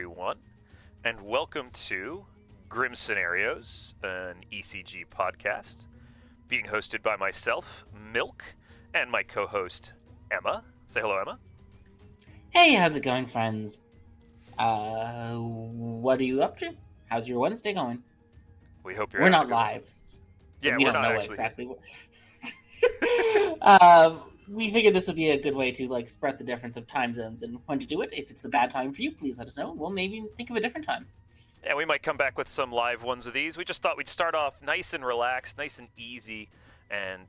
everyone, and welcome to Grim Scenarios, an ECG podcast, being hosted by myself, Milk, and my co-host, Emma. Say hello, Emma. Hey, how's it going, friends? What are you up to? How's your Wednesday going? We hope you're We're having not a live, so Yeah, we we're don't not know actually. exactly what... we figured this would be a good way to spread the difference of time zones and when to do it. If it's a bad time for you, please let us know. We'll maybe think of a different time. Yeah, we might come back with some live ones of these. We just thought we'd start off nice and relaxed, nice and easy, and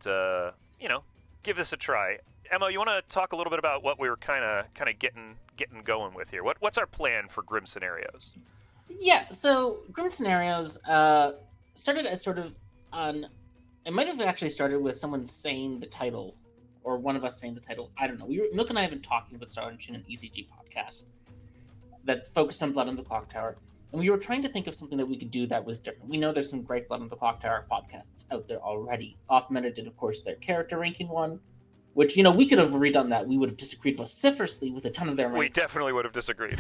give this a try. Emma, you want to talk a little bit about what we were kind of getting going with here? What's our plan for Grim Scenarios? Yeah, so Grim Scenarios started as sort of on... It might have actually started with someone saying the title, or one of us saying the title. I don't know. Milk and I have been talking about starting an ECG podcast that focused on Blood on the Clocktower, and we were trying to think of something that we could do that was different. We know there's some great Blood on the Clocktower podcasts out there already. Off Meta did, of course, their character ranking one, which, we could have redone that. We would have disagreed vociferously with a ton of their ranks. We definitely would have disagreed.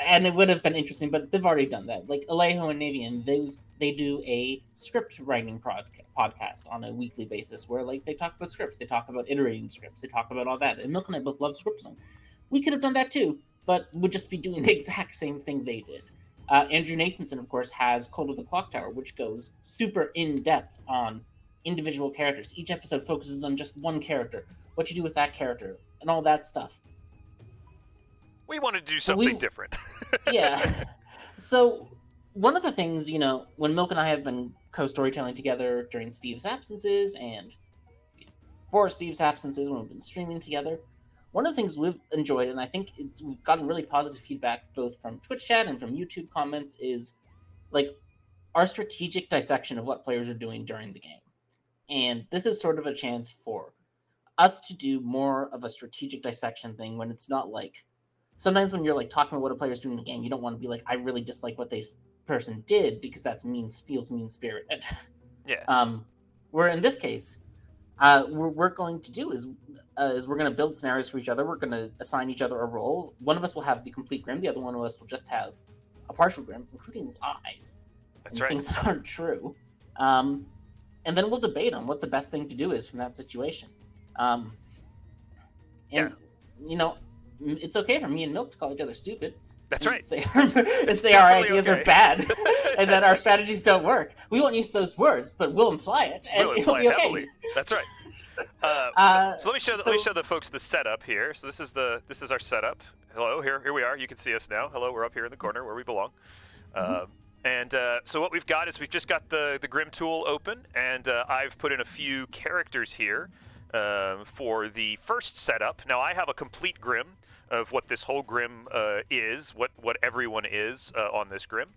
And it would have been interesting, but they've already done that. Like Alejo and Navian, they do a script writing podcast on a weekly basis where they talk about scripts, they talk about iterating scripts, they talk about all that. And Milk and I both love scripts. We could have done that too, but would just be doing the exact same thing they did. Andrew Nathanson, of course, has Cult of the Clocktower, which goes super in-depth on individual characters. Each episode focuses on just one character, what you do with that character, and all that stuff. We wanted to do something different. Yeah. So one of the things, when Milk and I have been co-storytelling together during Steve's absences and before Steve's absences when we've been streaming together, one of the things we've enjoyed, and I think we've gotten really positive feedback both from Twitch chat and from YouTube comments, is our strategic dissection of what players are doing during the game. And this is sort of a chance for us to do more of a strategic dissection thing when it's not sometimes when you're talking about what a player's doing in the game, you don't want to be I really dislike what this person did because feels mean-spirited. Yeah. Where in this case, what we're going to do is we're going to build scenarios for each other. We're going to assign each other a role. One of us will have the complete grim. The other one of us will just have a partial grim, including lies. That's right. Things that aren't true. And then we'll debate on what the best thing to do is from that situation. It's okay for me and Milk to call each other stupid. That's right. Say our ideas are bad and that our strategies don't work. We won't use those words, but we'll imply it, and it'll be okay. Heavily. That's right. So let me show the folks the setup here. So this is our setup. Hello, here we are. You can see us now. Hello, we're up here in the corner where we belong. So what we've got is we've just got the Grim tool open, and I've put in a few characters here for the first setup. Now I have a complete Grim of what this whole Grim is, what everyone is on this Grim.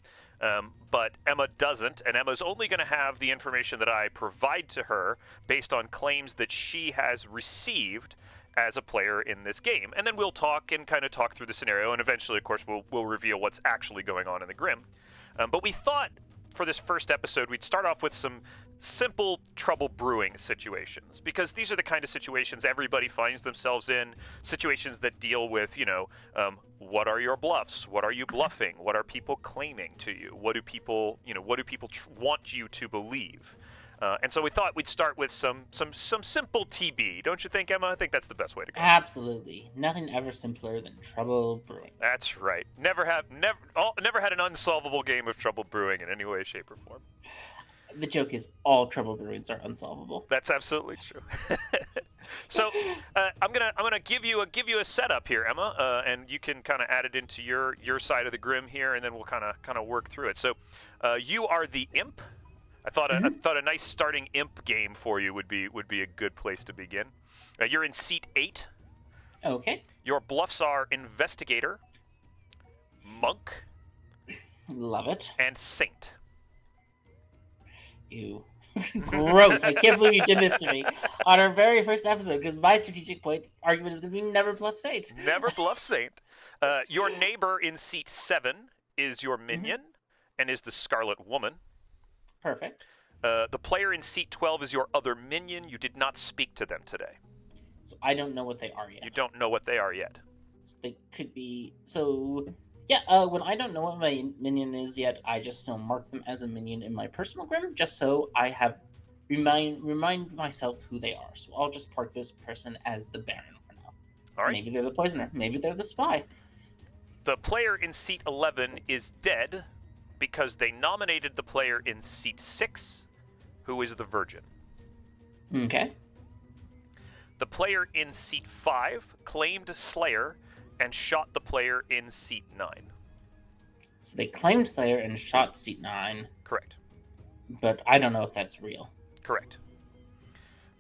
But Emma doesn't, and Emma's only going to have the information that I provide to her based on claims that she has received as a player in this game. And then we'll talk through the scenario, and eventually, of course, we'll reveal what's actually going on in the Grim. But we thought for this first episode we'd start off with some simple trouble brewing situations, because these are the kind of situations everybody finds themselves in, situations that deal with, what are your bluffs? What are you bluffing? What are people claiming to you? What do people want you to believe? And so we thought we'd start with some simple TB. Don't you think, Emma? I think that's the best way to go. Absolutely. Nothing ever simpler than trouble brewing. That's right. Never had an unsolvable game of trouble brewing in any way, shape, or form. The joke is all trouble brewings are unsolvable. That's absolutely true. So I'm gonna give you a setup here, Emma, and you can kind of add it into your side of the Grim here, and then we'll kind of work through it. So you are the imp. I thought a nice starting imp game for you would be a good place to begin. You're in seat 8. Okay. Your bluffs are investigator, monk, love it, and saint. Ew. Gross. I can't believe you did this to me on our very first episode, because my strategic point argument is going to be never bluff saint. Never bluff saint. Your neighbor in seat 7 is your minion and is the Scarlet woman. Perfect. The player in seat 12 is your other minion. You did not speak to them today. So I don't know what they are yet. You don't know what they are yet. So they could be... So Yeah, when I don't know what my minion is yet, I just still mark them as a minion in my personal grim, just so I have remind myself who they are. So I'll just park this person as the Baron for now. All right. Maybe they're the poisoner. Maybe they're the spy. The player in seat 11 is dead because they nominated the player in seat 6, who is the Virgin. Okay. The player in seat 5 claimed Slayer and shot the player in seat 9. So they claimed Slayer and shot seat 9. Correct. But I don't know if that's real. Correct.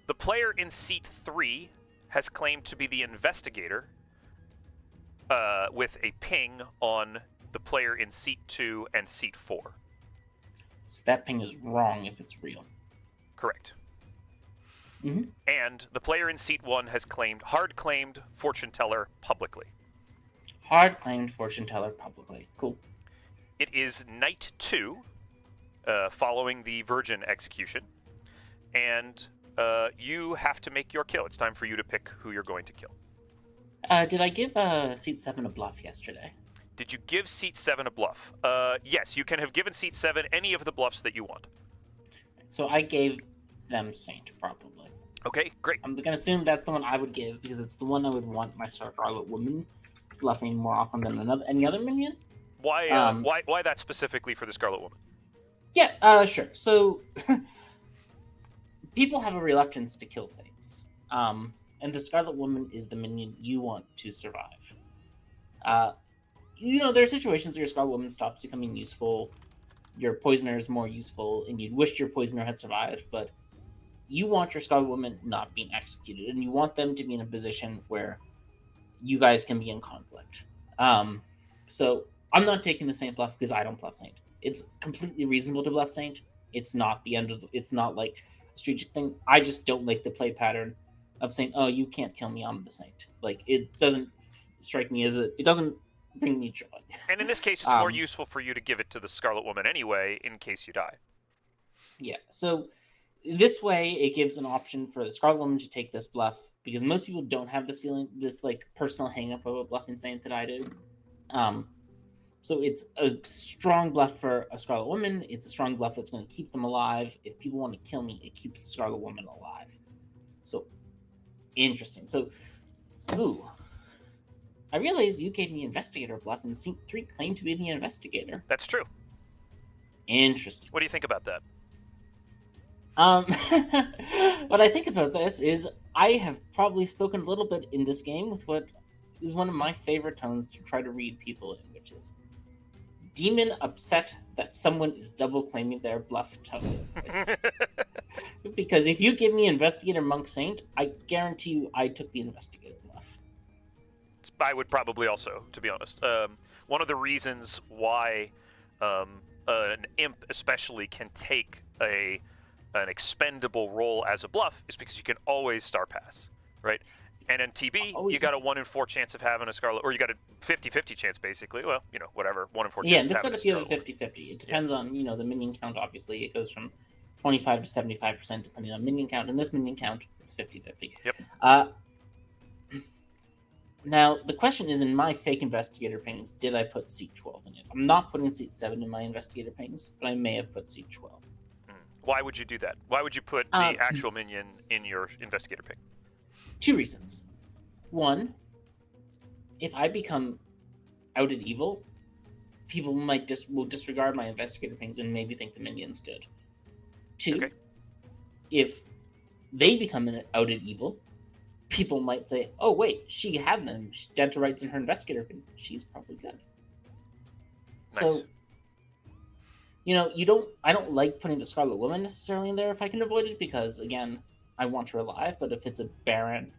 The player in seat 3 has claimed to be the investigator with a ping on the player in seat 2 and seat 4. So that ping is wrong if it's real. Correct. Mm-hmm. And the player in seat 1 has hard claimed fortune teller publicly. Hard claimed fortune teller publicly. Cool. It is night 2, following the Virgin execution, and you have to make your kill. It's time for you to pick who you're going to kill. Did I give seat 7 a bluff yesterday? Did you give seat 7 a bluff? Yes, you can have given seat 7 any of the bluffs that you want. So I gave them Saint, probably. Okay, great. I'm going to assume that's the one I would give, because it's the one I would want my Scarlet woman bluffing more often than any other minion. Why that specifically for the Scarlet Woman? Yeah, sure. So, people have a reluctance to kill Saints. And the Scarlet Woman is the minion you want to survive. There are situations where your Scarlet Woman stops becoming useful, your Poisoner is more useful, and you'd wish your Poisoner had survived, but you want your Scarlet Woman not being executed, and you want them to be in a position where you guys can be in conflict. So I'm not taking the Saint bluff because I don't bluff Saint. It's completely reasonable to bluff Saint. It's not the end of it's not like a strategic thing. I just don't like the play pattern of saying, "Oh, you can't kill me. I'm the Saint." Like, it doesn't strike me as it doesn't bring me joy. And in this case, it's more useful for you to give it to the Scarlet Woman anyway, in case you die. Yeah. So this way, it gives an option for the Scarlet Woman to take this bluff, because most people don't have this feeling, this like personal hang-up of a bluffing Saint that I do. So it's a strong bluff for a Scarlet Woman. It's a strong bluff that's going to keep them alive. If people want to kill me, it keeps the Scarlet Woman alive. So, interesting. So, I realize you gave me Investigator bluff, and Seat 3 claimed to be the Investigator. That's true. Interesting. What do you think about that? What I think about this is I have probably spoken a little bit in this game with what is one of my favorite tones to try to read people in, which is demon upset that someone is double claiming their bluff tone of voice. Because if you give me Investigator Monk Saint, I guarantee you I took the Investigator bluff. I would probably also, to be honest. One of the reasons why an imp especially can take an expendable role as a bluff is because you can always star pass, right? And in TB, you got a 1 in 4 chance of having a Scarlet, or you got a 50-50 chance, basically. Well, whatever, 1 in 4 chance. Yeah, this setup you have a 50-50. It depends on, the minion count, obviously. It goes from 25 to 75% depending on minion count. In this minion count, it's 50-50. Yep. Now, the question is, in my fake Investigator pings, did I put seat 12 in it? I'm not putting seat 7 in my Investigator pings, but I may have put seat 12. Why would you do that? Why would you put the actual minion in your Investigator ping? 2 reasons. 1, if I become outed evil, people will disregard my Investigator pings and maybe think the minion's good. 2, if they become an outed evil, people might say, "Oh wait, she had them. She's dead to rights in her Investigator ping. She's probably good." Nice. So, I don't like putting the Scarlet Woman necessarily in there if I can avoid it, because again, I want her alive. But if it's a Baron,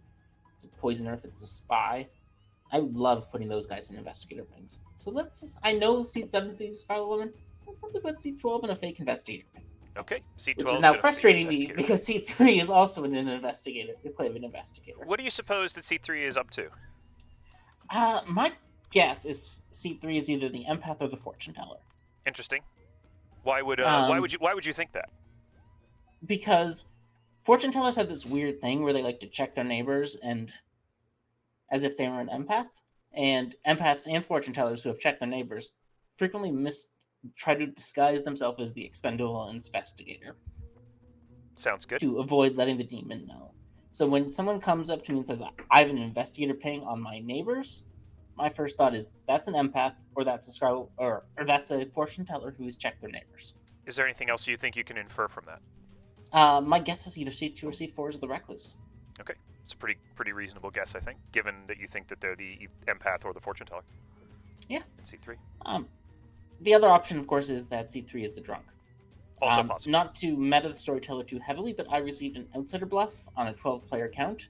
it's a Poisoner, if it's a Spy, I love putting those guys in Investigator pings. So I know seat 7 is Scarlet Woman. I'll probably put seat 12 in a fake Investigator ping. Okay, seat 12. Which is now frustrating me because seat 3 is also in an Investigator. The claim of an Investigator. What do you suppose that seat 3 is up to? My guess is seat 3 is either the Empath or the Fortune Teller. Interesting. Why would you think that? Because Fortune Tellers have this weird thing where they like to check their neighbors and as if they were an empath. And empaths and fortune tellers who have checked their neighbors frequently try to disguise themselves as the expendable investigator Sounds good. to avoid letting the demon know. So when someone comes up to me and says, I have an investigator ping on my neighbors, my first thought is that's an empath, or that's a Scarlet, or that's a fortune teller who has checked their neighbors. Is there anything else you think you can infer from that? My guess is either seat 2 or seat 4 is the recluse. Okay, it's a pretty reasonable guess, I think, given that you think that they're the empath or the fortune teller. Yeah. In seat 3. The other option, of course, is that seat 3 is the drunk. Also possible. Not to meta the storyteller too heavily, but I received an outsider bluff on a 12-player count.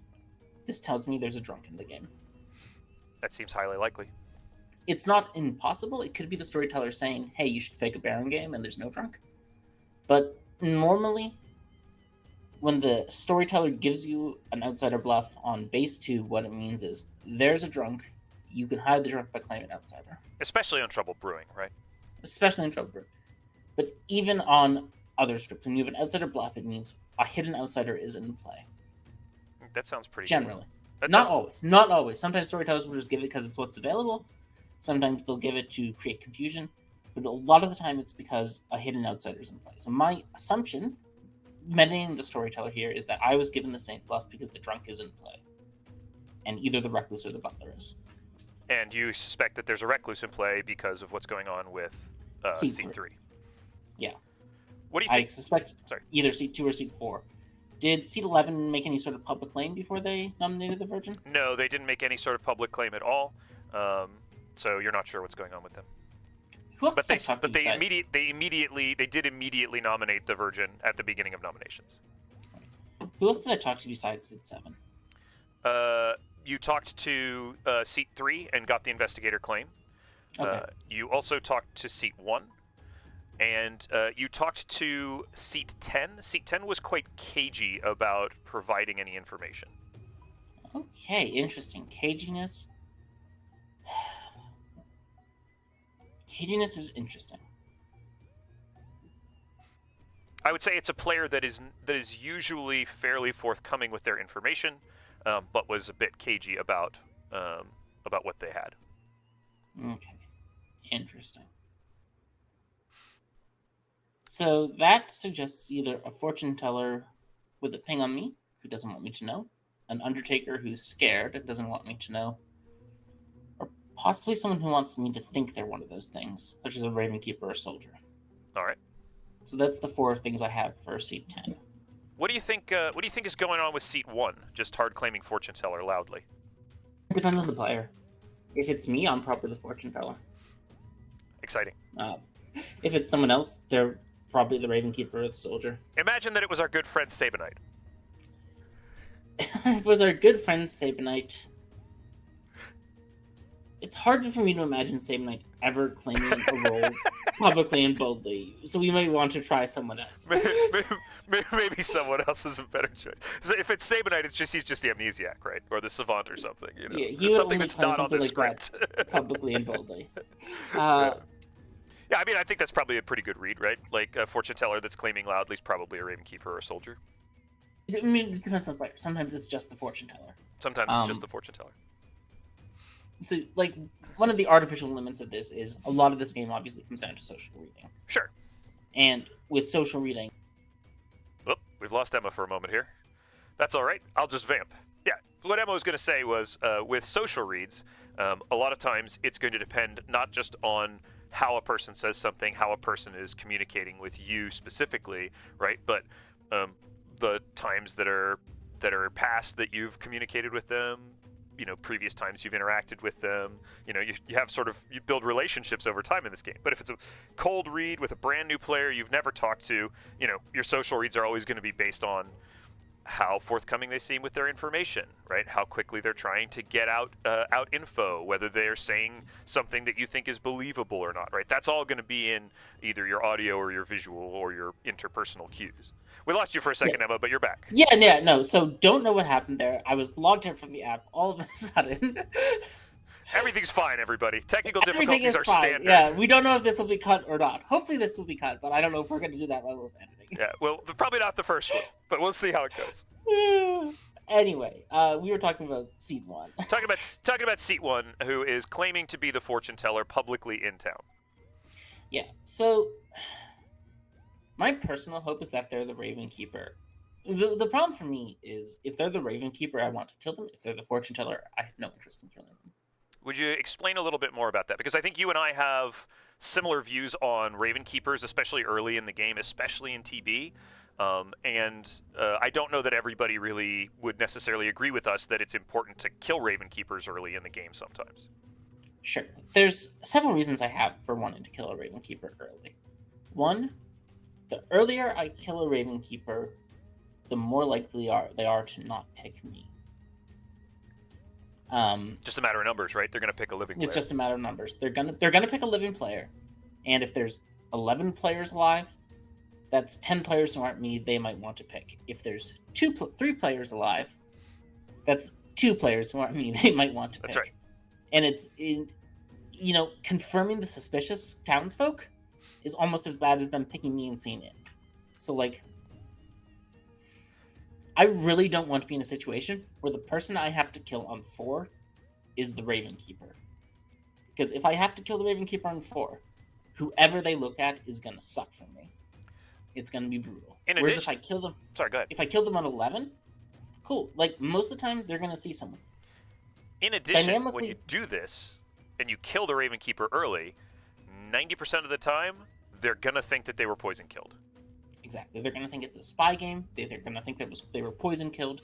This tells me there's a drunk in the game. That seems highly likely. It's not impossible. It could be the storyteller saying, hey, you should fake a Baron game, and there's no drunk. But normally, when the storyteller gives you an outsider bluff on base 2, what it means is there's a drunk. You can hide the drunk by claiming outsider. Especially on Trouble Brewing, right? Especially in Trouble Brewing. But even on other scripts, when you have an outsider bluff, it means a hidden outsider is in play. That sounds pretty Generally. good. Not always. Not always. Sometimes storytellers will just give it because it's what's available. Sometimes they'll give it to create confusion. But a lot of the time it's because a hidden outsider is in play. So my assumption, metaing the storyteller here, is that I was given the same bluff because the drunk is in play. And either the recluse or the butler is. And you suspect that there's a recluse in play because of what's going on with seat 3. Yeah. What do you think? I suspect either seat 2 or seat 4. Did seat 11 make any sort of public claim before they nominated the Virgin? No, they didn't make any sort of public claim at all. So you're not sure what's going on with them. Who else They did immediately nominate the Virgin at the beginning of nominations. Who else did I talk to besides seat 7? You talked to seat 3 and got the investigator claim. Okay. You also talked to seat 1. And you talked to seat 10. Seat 10 was quite cagey about providing any information. Okay, interesting. Caginess. Caginess is interesting. I would say it's a player that is usually fairly forthcoming with their information, but was a bit cagey about what they had. Okay, interesting. So that suggests either a fortune teller with a ping on me, who doesn't want me to know, an Undertaker who's scared and doesn't want me to know, or possibly someone who wants me to think they're one of those things, such as a Raven Keeper or Soldier. All right. So that's the 4 things I have for seat 10. What do you think? What do you think is going on with seat 1? Just hard claiming fortune teller loudly. It depends on the player. If it's me, I'm probably the fortune teller. Exciting. If it's someone else, they're probably the Raven Keeper or the Soldier. Imagine that it was our good friend Sabanite. It was our good friend Sabanite. It's hard for me to imagine Sabanite ever claiming a role publicly and boldly, so we might want to try someone else. Maybe someone else is a better choice. So if it's Sabanite, he's just the amnesiac, right? Or the savant or something. You know? Yeah, he would something only that's claim not on something the like script. that publicly and boldly. Yeah, I mean, I think that's probably a pretty good read, right? Like a fortune teller that's claiming loudly is probably a Raven Keeper or a Soldier. I mean, it depends on the player. Sometimes it's just the fortune teller. Sometimes it's just the fortune teller. So, like, one of the artificial limits of this is a lot of this game obviously comes down to social reading. Sure. And with social reading... Oh, we've lost Emma for a moment here. That's all right. I'll just vamp. Yeah, what Emma was going to say was with social reads, a lot of times it's going to depend not just on how a person says something, how a person is communicating with you specifically, right? But the times that are past that you've communicated with them, you know, previous times you've interacted with them, you know, you have you build relationships over time in this game. But if it's a cold read with a brand new player you've never talked to, you know, your social reads are always going to be based on how forthcoming they seem with their information, right? How quickly they're trying to get out info, whether they're saying something that you think is believable or not, right? That's all going to be in either your audio or your visual or your interpersonal cues. We lost you for a second, Emma, but you're back. Yeah, no. So don't know what happened there. I was logged in from the app all of a sudden. Everything's fine, everybody. Technical Everything difficulties are fine. standard. Yeah, we don't know if this will be cut or not. Hopefully this will be cut, but I don't know if we're going to do that level of editing. Yeah, well, probably not the first one, but we'll see how it goes. Anyway, we were talking about seat 1. Talking about seat 1, who is claiming to be the fortune teller publicly in town. Yeah. So my personal hope is that they're the Raven Keeper. The problem for me is if they're the Raven Keeper, I want to kill them. If they're the fortune teller, I have no interest in killing them. Would you explain a little bit more about that? Because I think you and I have similar views on Raven Keepers, especially early in the game, especially in TB. I don't know that everybody really would necessarily agree with us that it's important to kill Raven Keepers early in the game sometimes. Sure. There's several reasons I have for wanting to kill a Raven Keeper early. One, the earlier I kill a Raven Keeper, the more likely they are to not pick me. Just a matter of numbers, right? They're going to pick a living player. It's just a matter of numbers. They're gonna pick a living player, and if there's 11 players alive, that's 10 players who aren't me. They might want to pick. If there's 3 players alive, that's 2 players who aren't me. They might want to pick. That's right. And it's confirming the suspicious townsfolk is almost as bad as them picking me and seeing it. So like, I really don't want to be in a situation where the person I have to kill on 4 is the Raven Keeper. Because if I have to kill the Raven Keeper on 4, whoever they look at is going to suck for me. It's going to be brutal. Whereas if I kill them... Sorry, go ahead. If I kill them on 11, cool. Like, most of the time, they're going to see someone. In addition, when you do this, and you kill the Raven Keeper early, 90% of the time, they're going to think that they were poison killed. Exactly. They're going to think it's a spy game. They're going to think they were poison killed,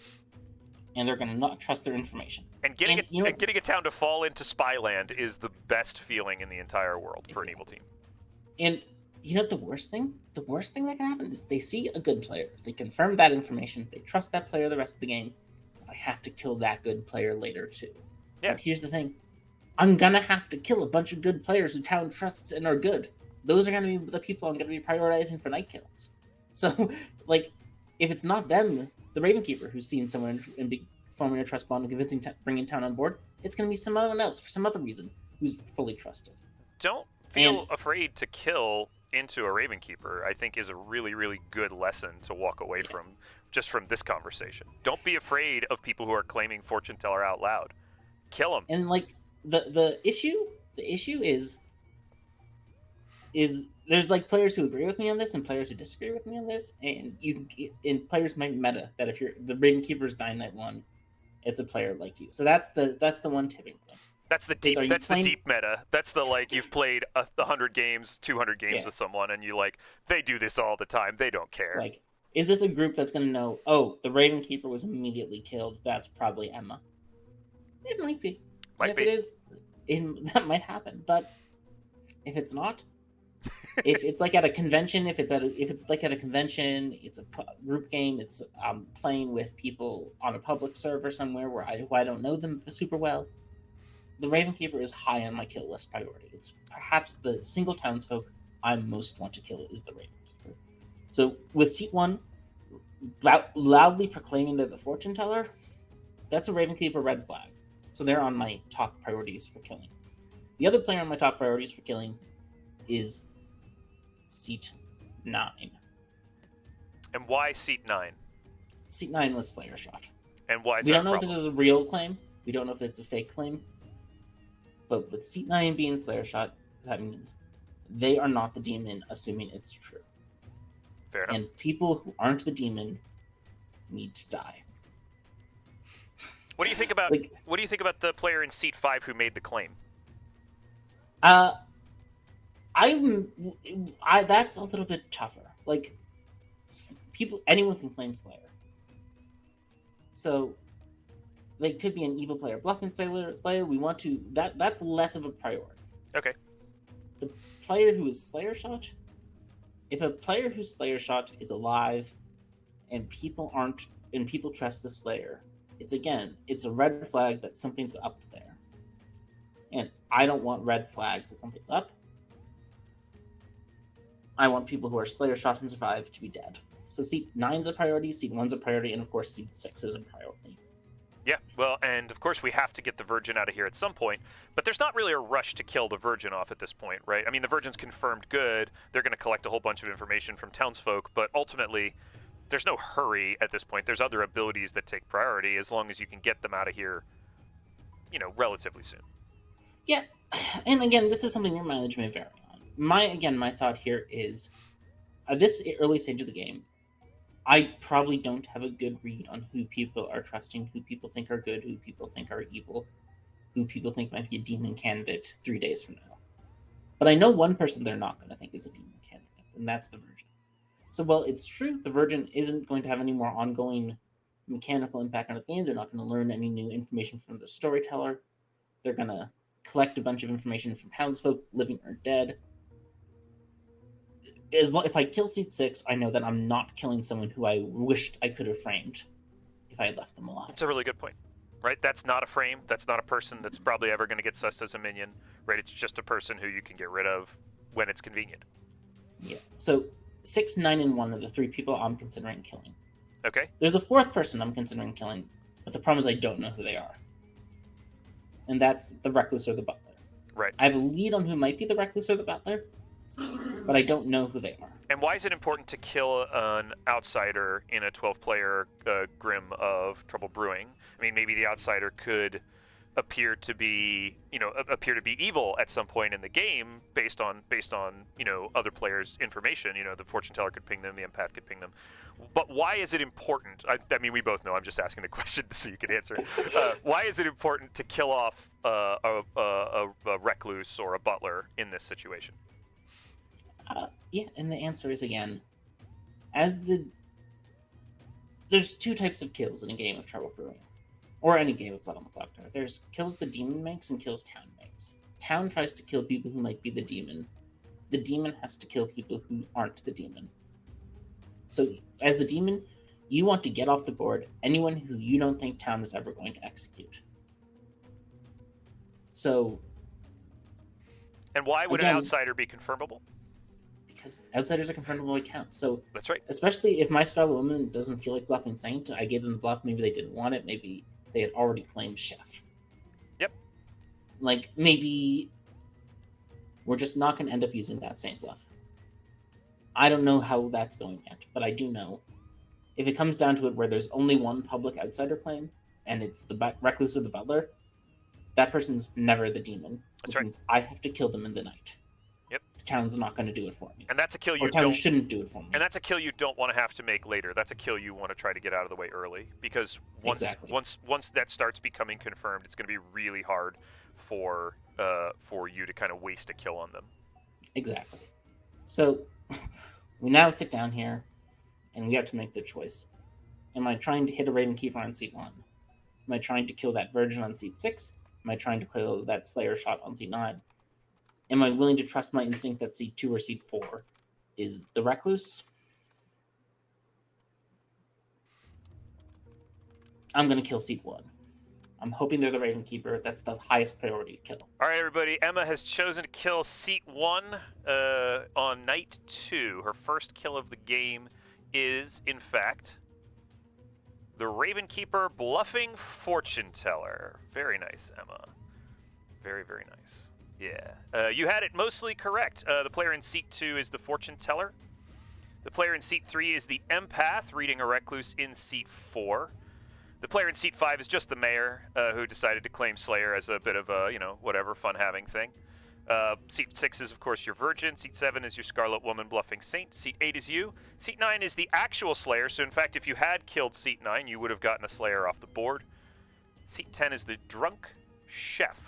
and they're going to not trust their information. And getting a town to fall into spy land is the best feeling in the entire world for an evil team. And you know what the worst thing? The worst thing that can happen is they see a good player. They confirm that information. They trust that player the rest of the game. I have to kill that good player later too. Yeah. But here's the thing. I'm going to have to kill a bunch of good players who town trusts and are good. Those are going to be the people I'm going to be prioritizing for night kills. So, like, if it's not them, the Raven Keeper, who's seen someone and forming a trust bond and convincing, bringing town on board, it's going to be someone else for some other reason who's fully trusted. Don't feel afraid to kill into a Raven Keeper, I think, is a really, really good lesson to walk away from just from this conversation. Don't be afraid of people who are claiming fortune teller out loud. Kill them. And, like, the issue is there's like players who agree with me on this and players who disagree with me on this, and players might meta that if you're the Raven Keeper's dying night 1, it's a player like you. So that's the one tipping point. That's the deep. That's the deep meta. That's the like you've played 100 games, 200 games with someone, and you like they do this all the time. They don't care. Like, is this a group that's going to know? Oh, the Raven Keeper was immediately killed. That's probably Emma. It might be. If it is, that might happen. But if it's not, if it's like at a convention, if it's like at a convention, it's a group game. It's playing with people on a public server somewhere where I don't know them super well. The Raven Keeper is high on my kill list priority. It's perhaps the single townsfolk I most want to kill is the Raven Keeper. So with seat 1, loudly proclaiming they're the fortune teller, that's a Raven Keeper red flag. So they're on my top priorities for killing. The other player on my top priorities for killing is seat 9. And why seat 9? Seat 9 was Slayer Shot. And why is we that don't know problem? If this is a real claim. We don't know if it's a fake claim. But with seat 9 being Slayer Shot, that means they are not the demon, assuming it's true. Fair enough. And people who aren't the demon need to die. What do you think about what do you think about the player in seat 5 who made the claim? That's a little bit tougher. Like, anyone can claim Slayer. So they could be an evil player bluffing Slayer. We want to that's less of a priority. Okay. The player who is Slayer Shot, if a player who's Slayer Shot is alive and people trust the Slayer, it's a red flag that something's up there. And I don't want red flags that something's up. I want people who are Slayer Shot and survive to be dead. So seat 9's a priority, seat 1's a priority, and of course seat 6 is a priority. Yeah, well, and of course we have to get the Virgin out of here at some point, but there's not really a rush to kill the Virgin off at this point, right? I mean, the Virgin's confirmed good. They're going to collect a whole bunch of information from townsfolk, but ultimately there's no hurry at this point. There's other abilities that take priority as long as you can get them out of here, relatively soon. Yeah, and again, this is something your mileage may vary on. My thought here is, at this early stage of the game, I probably don't have a good read on who people are trusting, who people think are good, who people think are evil, who people think might be a demon candidate 3 days from now. But I know one person they're not going to think is a demon candidate, and that's the Virgin. So while it's true the Virgin isn't going to have any more ongoing mechanical impact on the game, they're not going to learn any new information from the storyteller. They're going to collect a bunch of information from townsfolk, living or dead. If I kill seat 6, I know that I'm not killing someone who I wished I could have framed if I had left them alive. That's a really good point, right? That's not a frame. That's not a person that's probably ever going to get sussed as a minion, right? It's just a person who you can get rid of when it's convenient. Yeah. So 6, 9, and 1 are the 3 people I'm considering killing. Okay. There's a 4th person I'm considering killing, but the problem is I don't know who they are. And that's the Recluse or the Butler. Right. I have a lead on who might be the Recluse or the Butler, but I don't know who they are. And why is it important to kill an outsider in a 12-player Grim of Trouble Brewing? I mean, maybe the outsider could appear to be evil at some point in the game based on other players' information. The fortune teller could ping them, the empath could ping them. But why is it important? I mean, we both know. I'm just asking the question so you can answer it. Why is it important to kill off a recluse or a butler in this situation? And the answer is, again, there's 2 types of kills in a game of Trouble Brewing, or any game of Blood on the Clocktower. There's kills the demon makes and kills town makes. Town tries to kill people who might be the demon. The demon has to kill people who aren't the demon. So, as the demon, you want to get off the board anyone who you don't think town is ever going to execute. So... And why would an outsider be confirmable? Because outsiders are confirmable account. So that's right. Especially if my Scarlet Woman doesn't feel like bluffing Saint, I gave them the bluff. Maybe they didn't want it. Maybe they had already claimed Chef. Yep. Like, maybe we're just not going to end up using that Saint bluff. I don't know how that's going yet, but I do know if it comes down to it where there's only one public outsider claim, and it's the Recluse or the Butler, that person's never the demon. That's which right. means I have to kill them in the night. Yep. The town's not going to do it for me. And that's a kill you town shouldn't do it for me. And that's a kill you don't want to have to make later. That's a kill you want to try to get out of the way early, because once that starts becoming confirmed, it's going to be really hard for you to kind of waste a kill on them. Exactly. So we now sit down here, and we have to make the choice. Am I trying to hit a Raven Keeper on seat 1? Am I trying to kill that Virgin on seat 6? Am I trying to kill that Slayer shot on seat 9? Am I willing to trust my instinct that seat 2 or seat 4 is the Recluse? I'm going to kill seat 1. I'm hoping they're the Raven Keeper. That's the highest priority kill. All right, everybody. Emma has chosen to kill seat 1 on night 2. Her first kill of the game is, in fact, the Raven Keeper Bluffing Fortune Teller. Very nice, Emma. Very, very nice. Yeah. You had it mostly correct. The player in seat 2 is the Fortune Teller. The player in seat 3 is the Empath, reading a Recluse in seat 4. The player in seat 5 is just the Mayor, who decided to claim Slayer as a bit of a, whatever, fun-having thing. Seat 6 is, of course, your Virgin. Seat 7 is your Scarlet Woman Bluffing Saint. Seat 8 is you. Seat 9 is the actual Slayer, so in fact, if you had killed Seat 9, you would have gotten a Slayer off the board. Seat 10 is the Drunk Chef,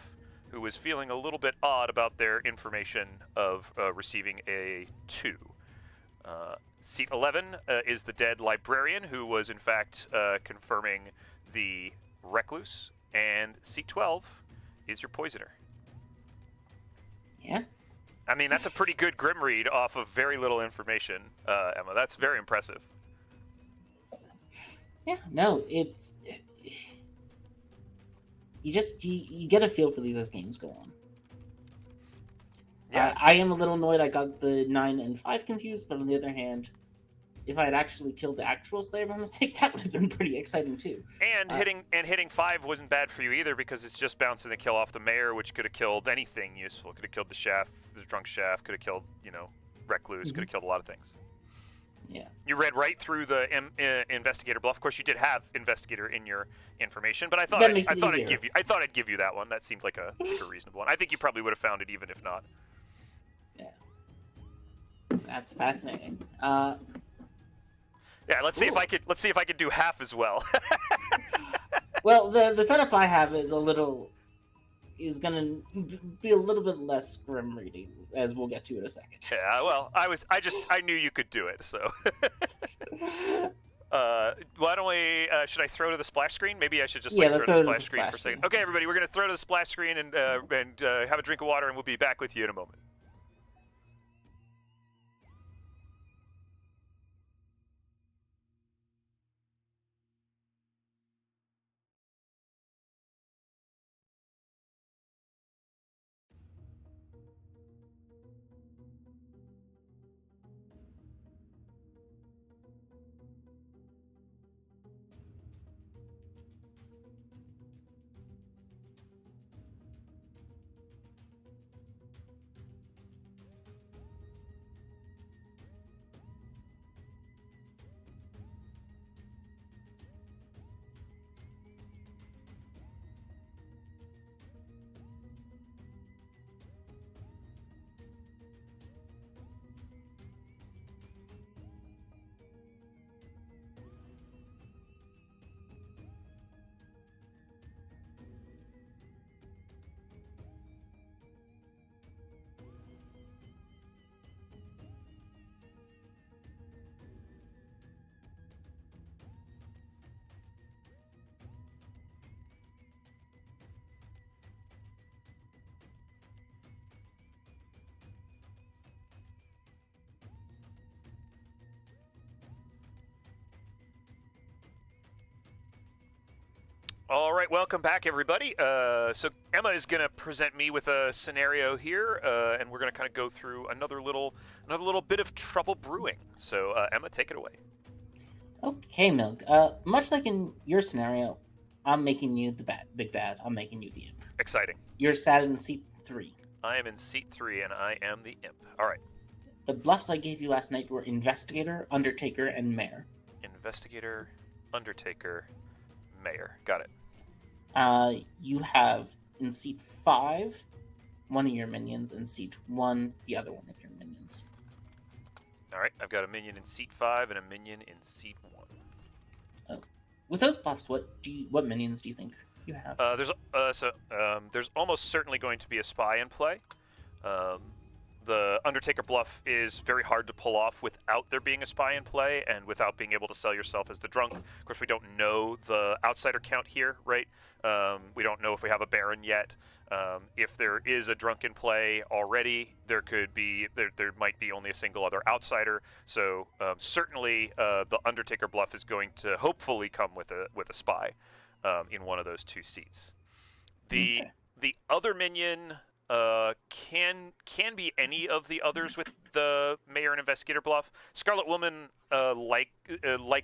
who was feeling a little bit odd about their information of receiving a 2. Seat 11 is the Dead Librarian, who was in fact confirming the Recluse. And seat 12 is your Poisoner. Yeah. I mean, that's a pretty good Grim read off of very little information, Emma. That's very impressive. Yeah, no, it's... You get a feel for these as games go on. Yeah. I am a little annoyed I got the 9 and 5 confused, but on the other hand, if I had actually killed the actual Slayer by mistake, that would have been pretty exciting too. And hitting 5 wasn't bad for you either, because it's just bouncing the kill off the Mayor, which could have killed anything useful. Could have killed the Chef, the Drunk Chef, could have killed, Recluse, could have killed a lot of things. Yeah. You read right through the investigator bluff. Of course, you did have investigator in your information, but I thought That makes it I'd easier. give you that one. That seemed like a reasonable one. I think you probably would have found it even if not. Yeah. That's fascinating. Yeah, let's see if I could do half as well. Well, the setup I have is gonna be a little bit less grim reading, as we'll get to in a second. Yeah, well, I knew you could do it, so. Why don't we? Should I throw to the splash screen? Maybe I should just let's throw to the throw splash screen for a second. Okay, everybody, we're gonna throw to the splash screen and have a drink of water, and we'll be back with you in a moment. All right, welcome back, everybody. So Emma is going to present me with a scenario here, and we're going to kind of go through another little bit of trouble brewing. So Emma, take it away. Okay, Milk. Much like in your scenario, I'm making you the big bad. I'm making you the imp. Exciting. You're sat in seat 3. I am in seat 3, and I am the imp. All right. The bluffs I gave you last night were Investigator, Undertaker, and Mayor. Investigator, Undertaker, Mayor. Got it. You have in seat 5 one of your minions, and seat 1 the other one of your minions. All right, I've got a minion in seat 5 and a minion in seat 1. With those buffs, what minions do you think you have? There's almost certainly going to be a spy in play. The Undertaker bluff is very hard to pull off without there being a spy in play and without being able to sell yourself as the drunk. Of course, we don't know the outsider count here, right? We don't know if we have a Baron yet. If there is a drunk in play already, there might be only a single other outsider. So certainly the Undertaker bluff is going to hopefully come with a spy in one of those 2 seats. The other minion can be any of the others with the Mayor and Investigator bluff. Scarlet Woman, like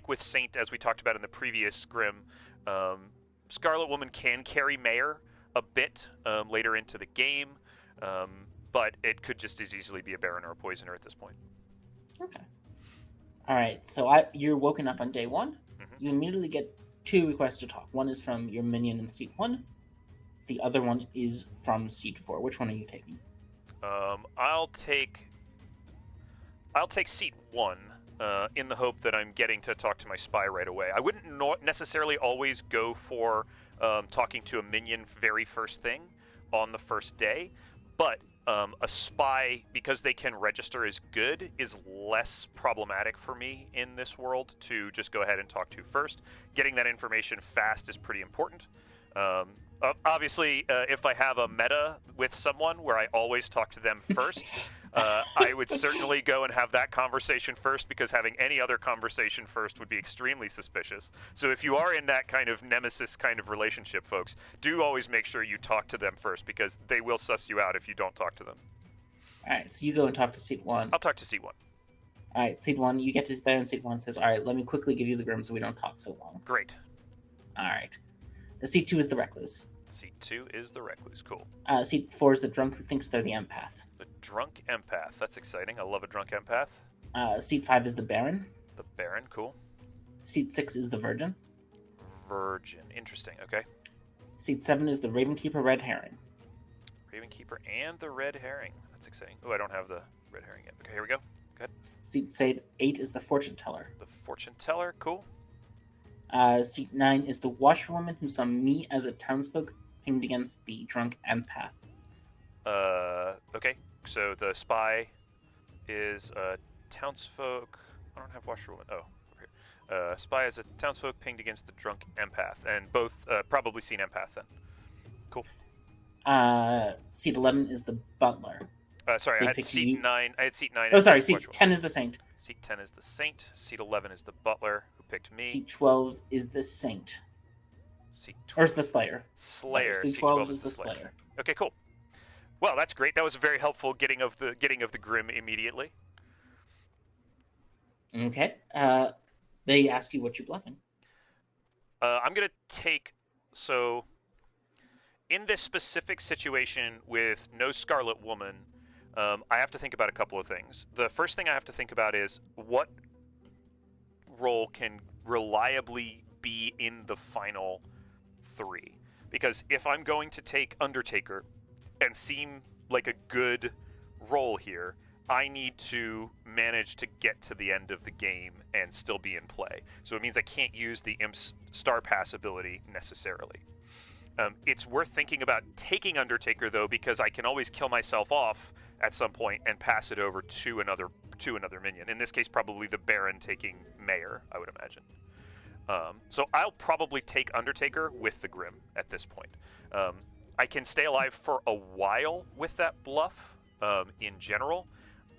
with Saint, as we talked about in the previous Grim, Scarlet Woman can carry Mayor a bit later into the game, but it could just as easily be a Baron or a Poisoner at this point. Okay. All right. So you're woken up on day 1. Mm-hmm. You immediately get 2 requests to talk. One is from your minion in seat 1. The other one is from seat 4. Which one are you taking? I'll take seat 1 in the hope that I'm getting to talk to my spy right away. I wouldn't necessarily always go for talking to a minion very first thing on the first day, but a spy, because they can register as good, is less problematic for me in this world to just go ahead and talk to first. Getting that information fast is pretty important. Obviously, if I have a meta with someone where I always talk to them first, I would certainly go and have that conversation first, because having any other conversation first would be extremely suspicious. So if you are in that kind of nemesis kind of relationship, folks, do always make sure you talk to them first, because they will suss you out if you don't talk to them. All right, so you go and talk to seat 1. I'll talk to seat 1. All right, seat 1, you get to there, and seat 1 says, all right, let me quickly give you the Grim so we don't talk so long. Great. All right. The seat 2 is the Recluse. Seat 2 is the Recluse. Cool. Seat 4 is the Drunk who thinks they're the Empath. The Drunk Empath. That's exciting. I love a drunk empath. Seat 5 is the Baron. The Baron, cool. Seat 6 is the Virgin. Virgin, interesting. Okay. Seat 7 is the Ravenkeeper Red Herring. Ravenkeeper and the Red Herring. That's exciting. Oh, I don't have the Red Herring yet. Okay, here we go. Go ahead. Seat 8 is the Fortune Teller. The Fortune Teller, cool. Seat 9 is the Washerwoman who saw me as a townsfolk pinged against the drunk empath. Okay. So the spy is a townsfolk. I don't have Washerwoman. Oh, over here. Spy is a townsfolk pinged against the drunk empath, and both probably seen empath then. Cool. Seat 11 is the Butler. Sorry, I had seat 9. I had seat 9. Oh, sorry. Seat 10 is the Saint. Seat 10 is the Saint. Seat 11 is the Butler, who picked me. Seat 12 is the Saint. Seat 12. Or is the Slayer. Slayer. Sorry, seat 12 is the Slayer. Okay, cool. Well, that's great. That was a very helpful getting of the Grim immediately. Okay. They ask you what you're bluffing. I'm gonna take in this specific situation with no Scarlet Woman. I have to think about a couple of things. The first thing I have to think about is what role can reliably be in the final 3. Because if I'm going to take Undertaker and seem like a good role here, I need to manage to get to the end of the game and still be in play. So it means I can't use the Imp's Star Pass ability necessarily. It's worth thinking about taking Undertaker though, because I can always kill myself off at some point and pass it over to another minion. In this case, probably the Baron taking Mayor, I would imagine. So I'll probably take Undertaker with the Grim at this point. I can stay alive for a while with that bluff in general,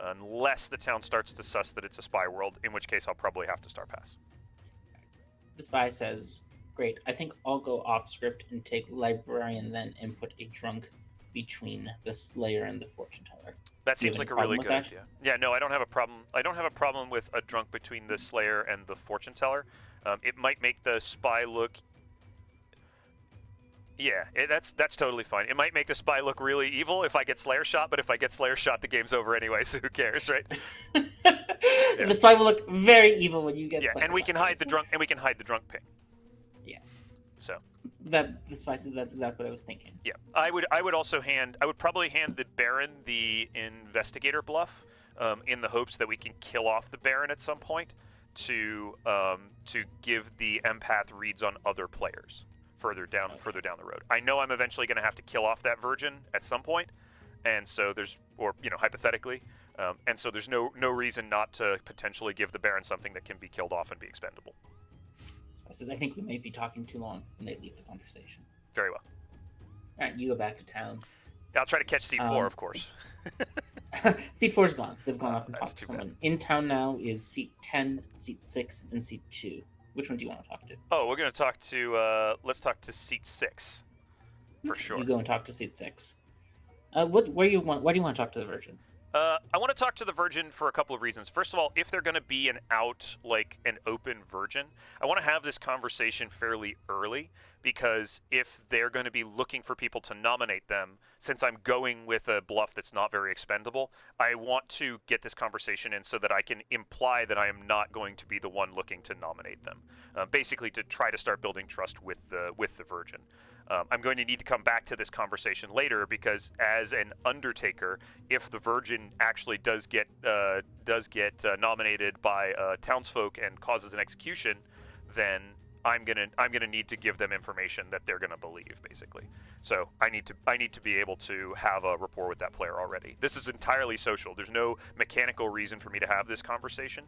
unless the town starts to suss that it's a spy world, in which case I'll probably have to Star Pass. The spy says, great, I think I'll go off script and take Librarian then and put a drunk between the Slayer and the Fortune Teller. That seems like a really good idea. Yeah, no, I don't have a problem. I don't have a problem with a drunk between the Slayer and the Fortune Teller. It might make the spy look... Yeah, that's totally fine. It might make the spy look really evil if I get Slayer shot, but if I get Slayer shot, the game's over anyway, so who cares, right? Yeah. The spy will look very evil when you get Slayer and we shot. can hide the drunk, and we can hide the drunk ping. Yeah. So. That the spy says that's exactly what I was thinking. Yeah, I would probably hand the Baron the investigator bluff, in the hopes that we can kill off the Baron at some point to give the empath reads on other players further down the road. I know I'm eventually going to have to kill off that Virgin at some point, and so hypothetically, and so there's no reason not to potentially give the Baron something that can be killed off and be expendable. I says, I think we may be talking too long, and they leave the conversation. Very well. All right, you go back to town. I'll try to catch seat 4, of course. Seat 4's gone. They've gone off and talked to someone. Bad. In town now is seat 10, seat 6, and seat 2. Which one do you want to talk to? Oh, we're going to talk to, let's talk to seat 6. For sure. You go and talk to seat 6. Why do you want to talk to the Virgin? I want to talk to the Virgin for a couple of reasons. First of all, if they're going to be an open Virgin, I want to have this conversation fairly early, because if they're going to be looking for people to nominate them, since I'm going with a bluff that's not very expendable, I want to get this conversation in so that I can imply that I am not going to be the one looking to nominate them. Basically to try to start building trust with the Virgin. I'm going to need to come back to this conversation later, because as an Undertaker, if the Virgin actually does get nominated by townsfolk and causes an execution, then I'm gonna need to give them information that they're gonna believe, basically. So I need to be able to have a rapport with that player already. This is entirely social. There's no mechanical reason for me to have this conversation.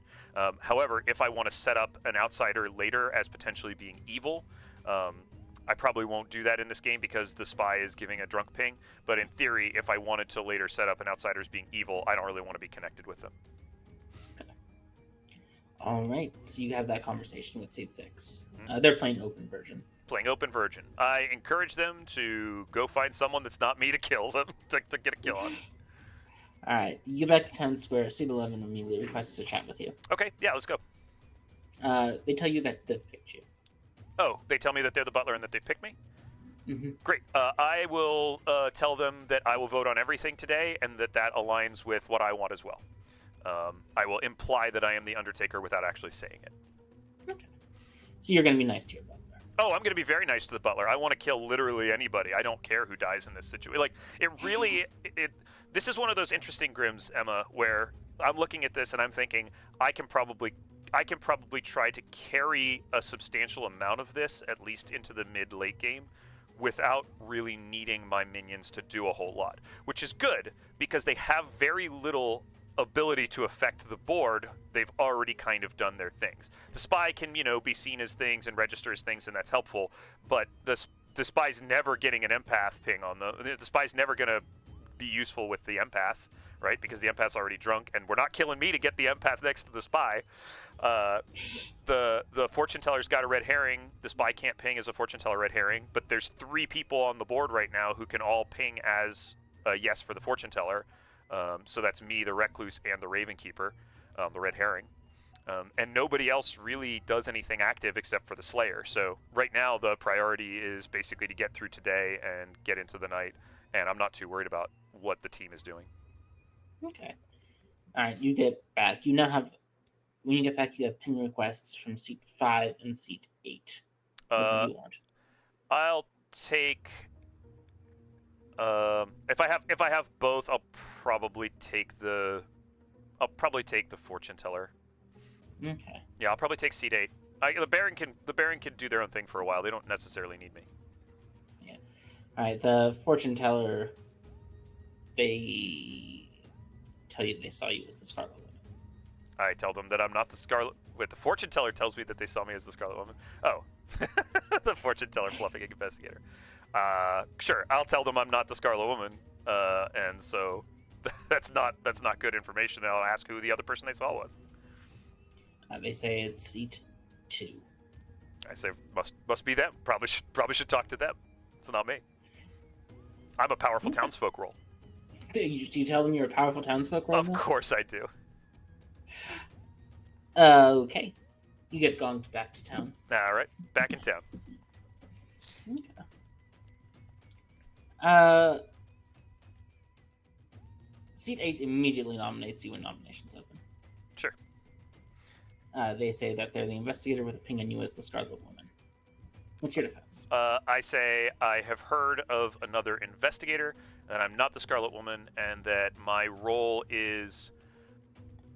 However, if I want to set up an outsider later as potentially being evil, I probably won't do that in this game because the spy is giving a drunk ping, but in theory, if I wanted to later set up an outsider as being evil, I don't really want to be connected with them. All right, so you have that conversation with seat 6. They're playing open Virgin. Playing open Virgin. I encourage them to go find someone that's not me to kill them, to get a kill on. All right, you get back to town square. Seat 11 immediately requests to chat with you. Okay, yeah, let's go. They tell you that they've picked you. Oh, they tell me that they're the butler and that they picked me? Mm-hmm. Great. I will tell them that I will vote on everything today and that aligns with what I want as well. I will imply that I am the Undertaker without actually saying it. Okay. So you're going to be nice to your butler. Oh, I'm going to be very nice to the butler. I want to kill literally anybody. I don't care who dies in this situation. Like, it really... This is one of those interesting Grims, Emma, where I'm looking at this and I'm thinking, I can probably try to carry a substantial amount of this, at least into the mid-late game, without really needing my minions to do a whole lot. Which is good, because they have very little ability to affect the board. They've already kind of done their things. The spy can, be seen as things and register as things, and that's helpful, but the spy's never getting an empath ping on the spy's never going to be useful with the empath, right? Because the empath's already drunk, and we're not killing me to get the empath next to the spy. The fortune teller's got a red herring. The spy can't ping as a fortune teller red herring, but there's 3 people on the board right now who can all ping as a yes for the fortune teller. So that's me, the recluse, and the raven keeper, the red herring. And nobody else really does anything active except for the slayer. So right now the priority is basically to get through today and get into the night, and I'm not too worried about what the team is doing. Okay. All right, you get back. You now have, when you get back, you have ping requests from seat 5 and seat 8. I'll take. If I have both, I'll probably take the fortune teller. Okay. Yeah, I'll probably take seat 8. The Baron can do their own thing for a while. They don't necessarily need me. Yeah. All right. The fortune teller, they tell you they saw you as the Scarlet Woman. I tell them that I'm not the Scarlet. Wait, the fortune teller tells me that they saw me as the Scarlet Woman. Oh, the fortune teller bluffing investigator. Sure, I'll tell them I'm not the Scarlet Woman, and so that's not good information. I'll ask who the other person they saw was. They say it's seat 2. I say must be them. Probably should talk to them. It's not me. I'm a powerful townsfolk role. Do you tell them you're a powerful townsfolk role? Of course I do. Okay. You get gonged back to town. All right, back in town. Okay. Seat 8 immediately nominates you when nominations open. Sure. They say that they're the investigator with a ping on you as the Scarlet Woman. What's your defense? I say I have heard of another investigator, that I'm not the Scarlet Woman, and that my role is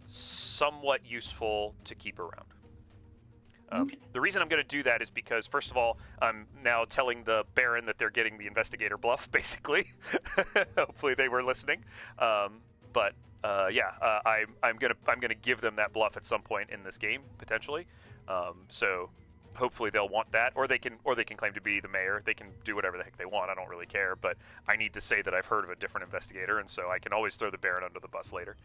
somewhat useful to keep around. Okay. The reason I'm going to do that is because, first of all, I'm now telling the Baron that they're getting the investigator bluff, basically. Hopefully they were listening. I'm gonna give them that bluff at some point in this game, potentially. So hopefully they'll want that, or they can claim to be the mayor. They can do whatever the heck they want. I don't really care, but I need to say that I've heard of a different investigator, and so I can always throw the Baron under the bus later.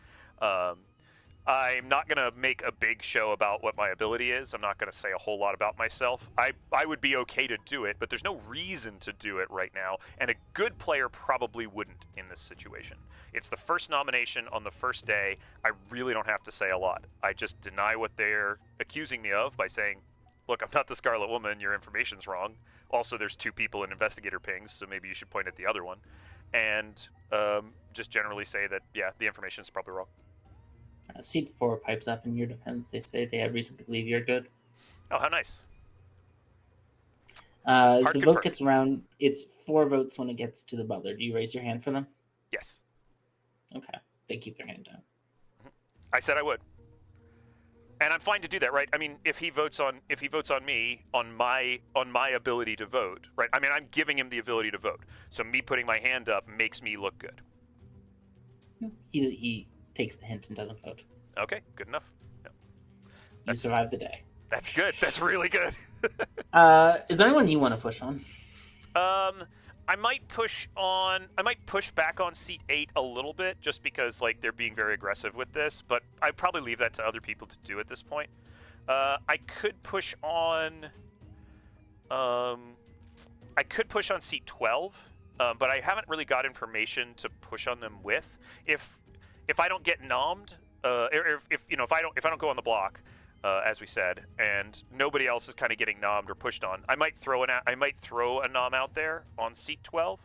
I'm not going to make a big show about what my ability is. I'm not going to say a whole lot about myself. I would be okay to do it, but there's no reason to do it right now, and a good player probably wouldn't in this situation. It's the first nomination on the first day. I really don't have to say a lot. I just deny what they're accusing me of by saying, look, I'm not the Scarlet Woman, your information's wrong. Also, there's 2 people in investigator pings, so maybe you should point at the other one. And just generally say that, yeah, the information's probably wrong. Seat 4 pipes up in your defense. They say they have reason to believe you're good. Oh, how nice. As the vote gets around, it's 4 votes when it gets to the butler. Do you raise your hand for them? Yes. Okay. They keep their hand down. I said I would. And I'm fine to do that, right? I mean, if he votes on me on my ability to vote, right? I mean, I'm giving him the ability to vote. So me putting my hand up makes me look good. He takes the hint and doesn't vote. Okay, good enough. No. You survive the day. That's good. That's really good. Is there anyone you want to push on? I might push back on seat 8 a little bit, just because like they're being very aggressive with this, but I'd probably leave that to other people to do at this point. I could push on seat 12, but I haven't really got information to push on them with. If I don't get nommed, if I don't go on the block, as we said, and nobody else is kind of getting nommed or pushed on, I might throw a nom out there on seat 12,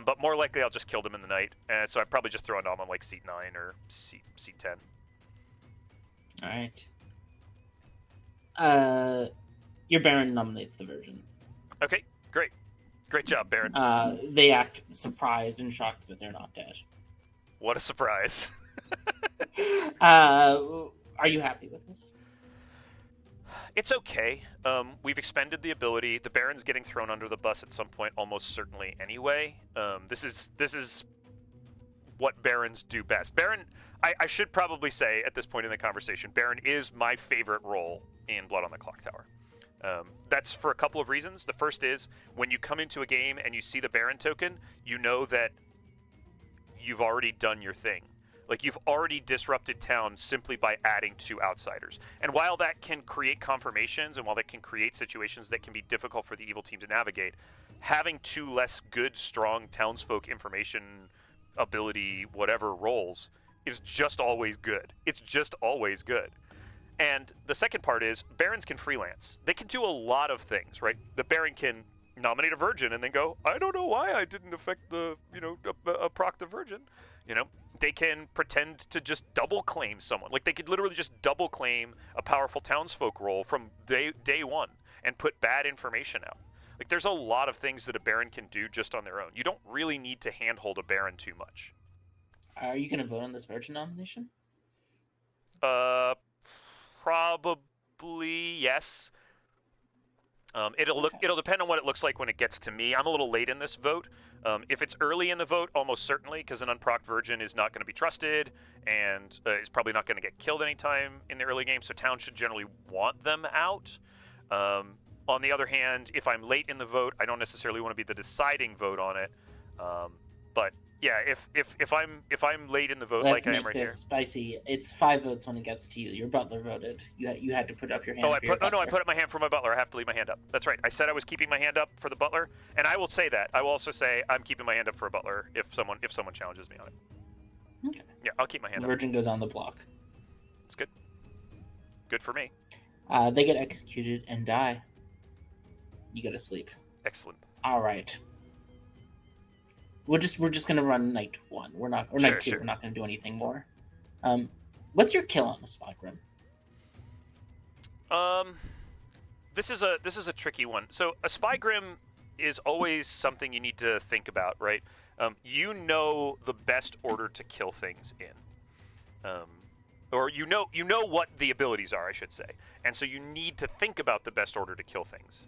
but more likely I'll just kill them in the night, and so I'd probably just throw a nom on like seat 9 or seat 10. All right. Your Baron nominates the Virgin. Okay, great. Great job, Baron. They act surprised and shocked that they're not dead. What a surprise. Are you happy with this? It's okay. We've expended the ability. The Baron's getting thrown under the bus at some point, almost certainly anyway. This is what Barons do best. Baron, I should probably say at this point in the conversation, Baron is my favorite role in Blood on the Clocktower. That's for a couple of reasons. The first is, when you come into a game and you see the Baron token, you know that you've already done your thing. Like, you've already disrupted town simply by adding 2 outsiders. And while that can create confirmations, and while that can create situations that can be difficult for the evil team to navigate, having 2 less good, strong townsfolk information, ability, whatever roles is just always good. It's just always good. And the second part is, Barons can freelance. They can do a lot of things, right? The Baron can nominate a Virgin and then go, I don't know why I didn't affect the, proc the Virgin, They can pretend to just double claim someone. Like, they could literally just double claim a powerful townsfolk role from day one and put bad information out. Like, there's a lot of things that a Baron can do just on their own. You don't really need to handhold a Baron too much. Are you going to vote on this Virgin nomination? Probably yes. It'll depend on what it looks like when it gets to me. I'm a little late in this vote. If it's early in the vote, almost certainly, because an unprocced Virgin is not going to be trusted and is probably not going to get killed anytime in the early game, so town should generally want them out. On the other hand, if I'm late in the vote, I don't necessarily want to be the deciding vote on it. But yeah, if I'm late in the vote, Let's like I am right here. Let's make this spicy. It's 5 votes when it gets to you. Your Butler voted. You had to put up your hand. I put up my hand for my Butler. I have to leave my hand up. That's right. I said I was keeping my hand up for the Butler, and I will say that. I will also say I'm keeping my hand up for a Butler if someone challenges me on it. Okay. Yeah, I'll keep my hand up. Virgin goes on the block. It's good. Good for me. They get executed and die. You go to sleep. Excellent. All right. We're just gonna run night 1. We're not, or night 2. Sure. We're not gonna do anything more. What's your kill on the Spy Grim? This is a tricky one. So a Spy Grim is always something you need to think about, right? You know the best order to kill things in, or you know what the abilities are, I should say, and so you need to think about the best order to kill things.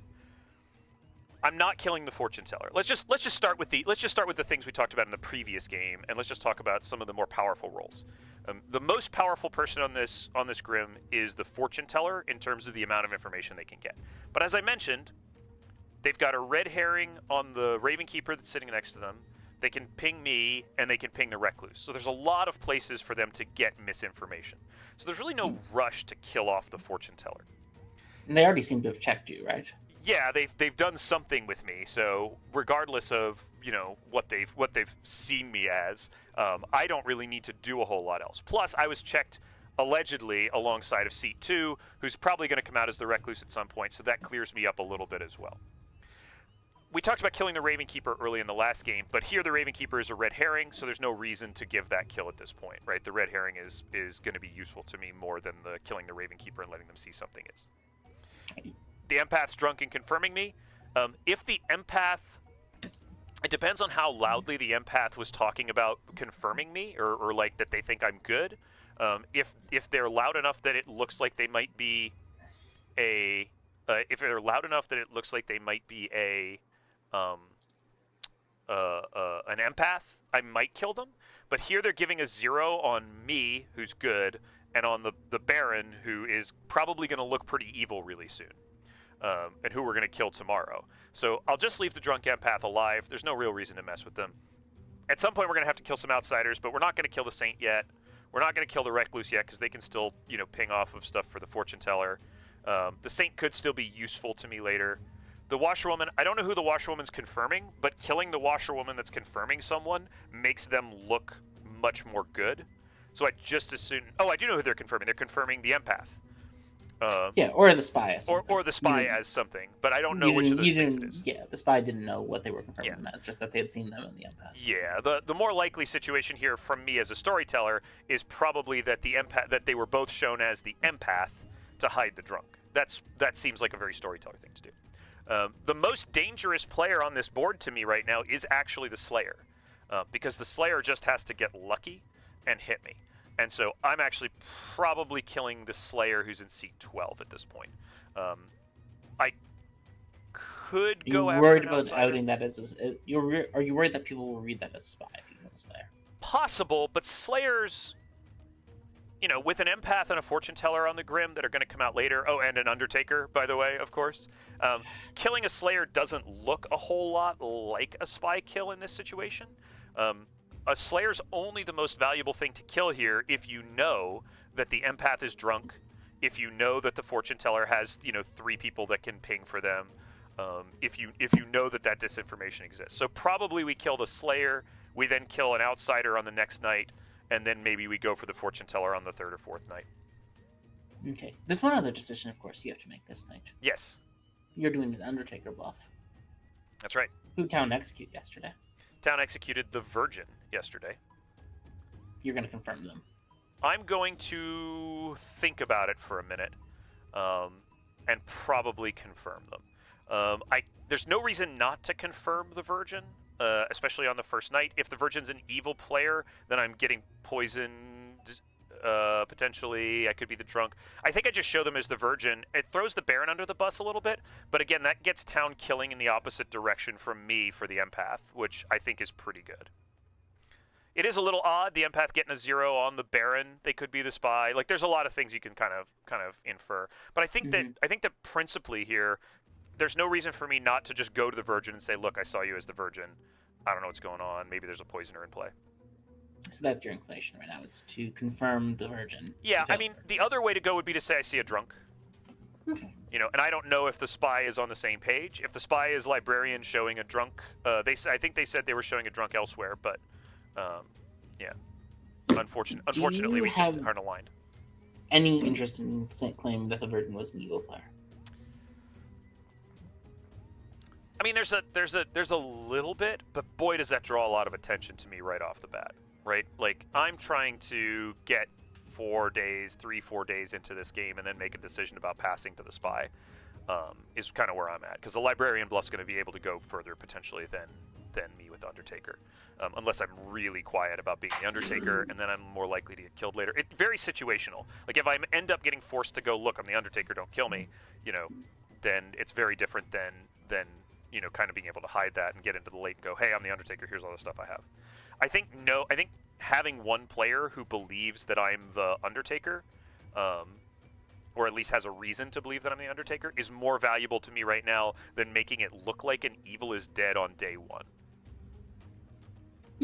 I'm not killing the fortune teller. Let's just start with the things we talked about in the previous game, and let's just talk about some of the more powerful roles. The most powerful person on this Grim is the fortune teller in terms of the amount of information they can get. But as I mentioned, they've got a red herring on the Raven Keeper that's sitting next to them. They can ping me, and they can ping the Recluse. So there's a lot of places for them to get misinformation. So there's really no rush to kill off the fortune teller. And they already seem to have checked you, right? Yeah, they've done something with me. So regardless of what they've seen me as, I don't really need to do a whole lot else. Plus, I was checked allegedly alongside of Seat 2, who's probably going to come out as the Recluse at some point. So that clears me up a little bit as well. We talked about killing the Raven Keeper early in the last game, but here the Raven Keeper is a red herring, so there's no reason to give that kill at this point, right? The red herring is going to be useful to me more than the killing the Raven Keeper and letting them see something is. The empath's drunk and confirming me. If the empath, it depends on how loudly the empath was talking about confirming me, or like that they think I'm good. If they're loud enough that it looks like they might be an empath, I might kill them. But here they're giving a 0 on me, who's good, and on the Baron, who is probably going to look pretty evil really soon. And who we're going to kill tomorrow. So I'll just leave the drunk empath alive. There's no real reason to mess with them. At some point, we're going to have to kill some outsiders, but we're not going to kill the Saint yet. We're not going to kill the Recluse yet, because they can still, ping off of stuff for the Fortune Teller. The Saint could still be useful to me later. The Washerwoman, I don't know who the Washerwoman's confirming, but killing the Washerwoman that's confirming someone makes them look much more good. So I just assume... Oh, I do know who they're confirming. They're confirming the empath. Yeah, or the spy as something. Or the spy as something, but I don't know which of those things it is. Yeah, the spy didn't know what they were confirming Yeah. them as, just that they had seen them in the empath. Yeah, the more likely situation here from me as a storyteller is probably that that they were both shown as the empath to hide the drunk. That seems like a very storyteller thing to do. The most dangerous player on this board to me right now is actually the Slayer, because the Slayer just has to get lucky and hit me. And so I'm actually probably killing the Slayer who's in seat 12 at this point. I could go after worried an about outsider. outing that as are you worried that people will read that as spy if you kill the Slayer? Possible, but Slayers, with an empath and a fortune teller on the Grim that are going to come out later. Oh, and an Undertaker, by the way, of course. Killing a Slayer doesn't look a whole lot like a spy kill in this situation. A Slayer's only the most valuable thing to kill here if you know that the empath is drunk, if you know that the fortune teller has, 3 people that can ping for them, if you know that disinformation exists. So probably we kill the Slayer, we then kill an outsider on the next night, and then maybe we go for the fortune teller on the 3rd or 4th night. Okay. There's one other decision, of course, you have to make this night. Yes. You're doing an Undertaker bluff. That's right. Who town execute yesterday? Town executed the Virgin yesterday. You're going to confirm them. I'm going to think about it for a minute, and probably confirm them. There's no reason not to confirm the Virgin, especially on the first night. If the Virgin's an evil player, then I'm getting poisoned, potentially. I could be the drunk. I think I just show them as the Virgin. It throws the Baron under the bus a little bit, but again, that gets town killing in the opposite direction from me for the empath, which I think is pretty good. It is a little odd, the empath getting a 0 on the Baron. They could be the spy. Like, there's a lot of things you can kind of infer. But I think that principally here, there's no reason for me not to just go to the Virgin and say, look, I saw you as the Virgin. I don't know what's going on. Maybe there's a poisoner in play. So that's your inclination right now. It's to confirm the Virgin. Yeah, I mean, the other way to go would be to say I see a drunk. Okay. And I don't know if the spy is on the same page. If the spy is librarian showing a drunk, I think they said they were showing a drunk elsewhere, but yeah. Unfortunately, we just aren't aligned. Any interest in claiming that the Virgin was an evil player? I mean, there's a little bit, but boy, does that draw a lot of attention to me right off the bat, right? Like, I'm trying to get 4 days into this game and then make a decision about passing to the spy, is kind of where I'm at, because the librarian bluff's going to be able to go further potentially than me with the Undertaker, unless I'm really quiet about being the Undertaker, and then I'm more likely to get killed later. It's very situational. Like, if I end up getting forced to go, look, I'm the Undertaker, don't kill me, then it's very different than kind of being able to hide that and get into the late and go, hey, I'm the Undertaker, here's all the stuff I have. I think having one player who believes that I'm the Undertaker, or at least has a reason to believe that I'm the Undertaker, is more valuable to me right now than making it look like an evil is dead on day 1.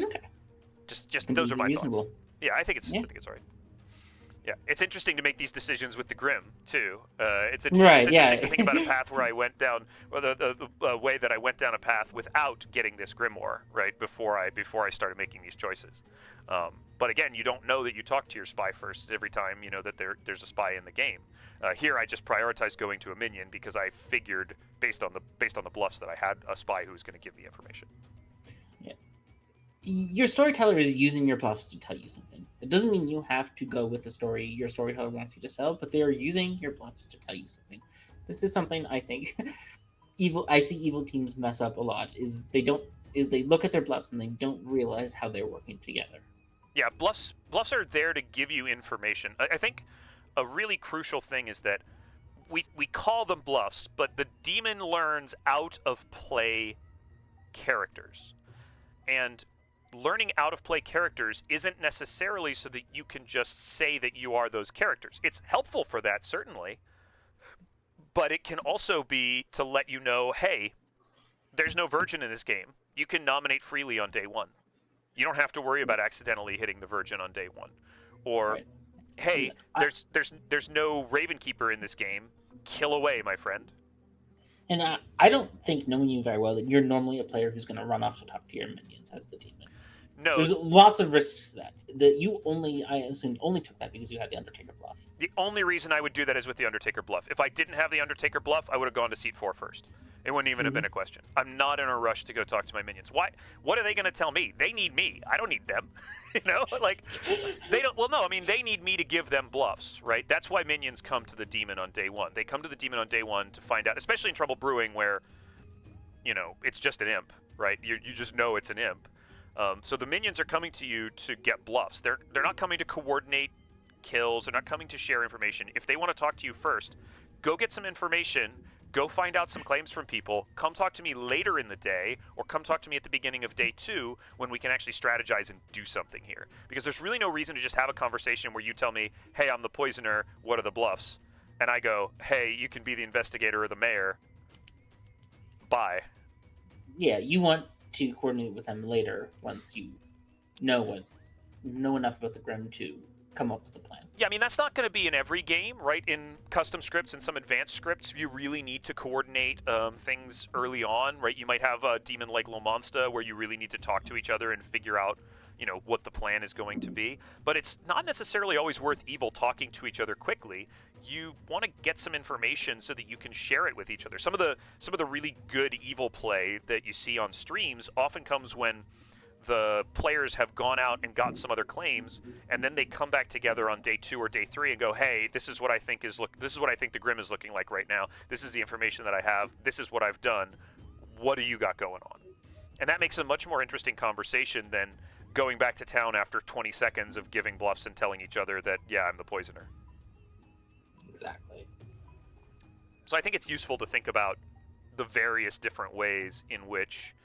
Okay. Just those are my reasonable. thoughts. Yeah, I think it's all right. Yeah, it's interesting to make these decisions with the Grim too. It's interesting to think about a path where I went down, or the way that I went down a path without getting this Grimoire, right, before I started making these choices. But again, you don't know that you talk to your spy first every time that there's a spy in the game. Here, I just prioritized going to a minion because I figured based on the bluffs that I had a spy who was going to give me information. Yeah. Your storyteller is using your bluffs to tell you something. It doesn't mean you have to go with the story your storyteller wants you to sell, but they are using your bluffs to tell you something. This is something I think I see evil teams mess up a lot. They look at their bluffs and they don't realize how they're working together. Yeah, bluffs are there to give you information. I think a really crucial thing is that we call them bluffs, but the demon learns out of play characters. And learning out of play characters isn't necessarily so that you can just say that you are those characters. It's helpful for that, certainly, but it can also be to let you know, hey, there's no Virgin in this game. You can nominate freely on day 1. You don't have to worry about accidentally hitting the Virgin on day 1. Or, right. Hey, there's no Ravenkeeper in this game. Kill away, my friend. And I don't think, knowing you very well, that you're normally a player who's going to run off to talk to your minions as the demon. No, There's lots of risks to that. That you only, I assume, only took that because you had the Undertaker bluff. the only reason I would do that is with the Undertaker bluff. If I didn't have the Undertaker bluff, I would have gone to seat 4 first. It wouldn't even have been a question. I'm not in a rush to go talk to my minions. Why? What are they going to tell me? They need me. I don't need them. You know, like they don't. Well, no, I mean they need me to give them bluffs, right? That's why minions come to the demon on day 1. They come to the demon on day 1 to find out, especially in Trouble Brewing, where you know it's just an imp, right? You just know it's an imp. So the minions are coming to you to get bluffs. They're not coming to coordinate kills. They're not coming to share information. If they want to talk to you first, go get some information. Go find out some claims from people. Come talk to me later in the day, or come talk to me at the beginning of day 2 when we can actually strategize and do something here. Because there's really no reason to just have a conversation where you tell me, hey, I'm the poisoner, what are the bluffs? And I go, hey, you can be the investigator or the mayor. Bye. Yeah, you want to coordinate with them later once you know enough about the Grim to come up with a plan. Yeah, I mean, that's not going to be in every game, right? In custom scripts and some advanced scripts, you really need to coordinate things early on, right? You might have a demon like Le Monster where you really need to talk to each other and figure out, you know, what the plan is going to be. But it's not necessarily always worth evil talking to each other quickly. You want to get some information so that you can share it with each other. Some of the really good evil play that you see on streams often comes when the players have gone out and gotten some other claims, and then they come back together on day 2 or day 3 and go, hey, this is what I think the Grim is looking like right now. This is the information that I have. This is what I've done. What do you got going on? And that makes a much more interesting conversation than going back to town after 20 seconds of giving bluffs and telling each other that, yeah, I'm the poisoner. Exactly. So I think it's useful to think about the various different ways in which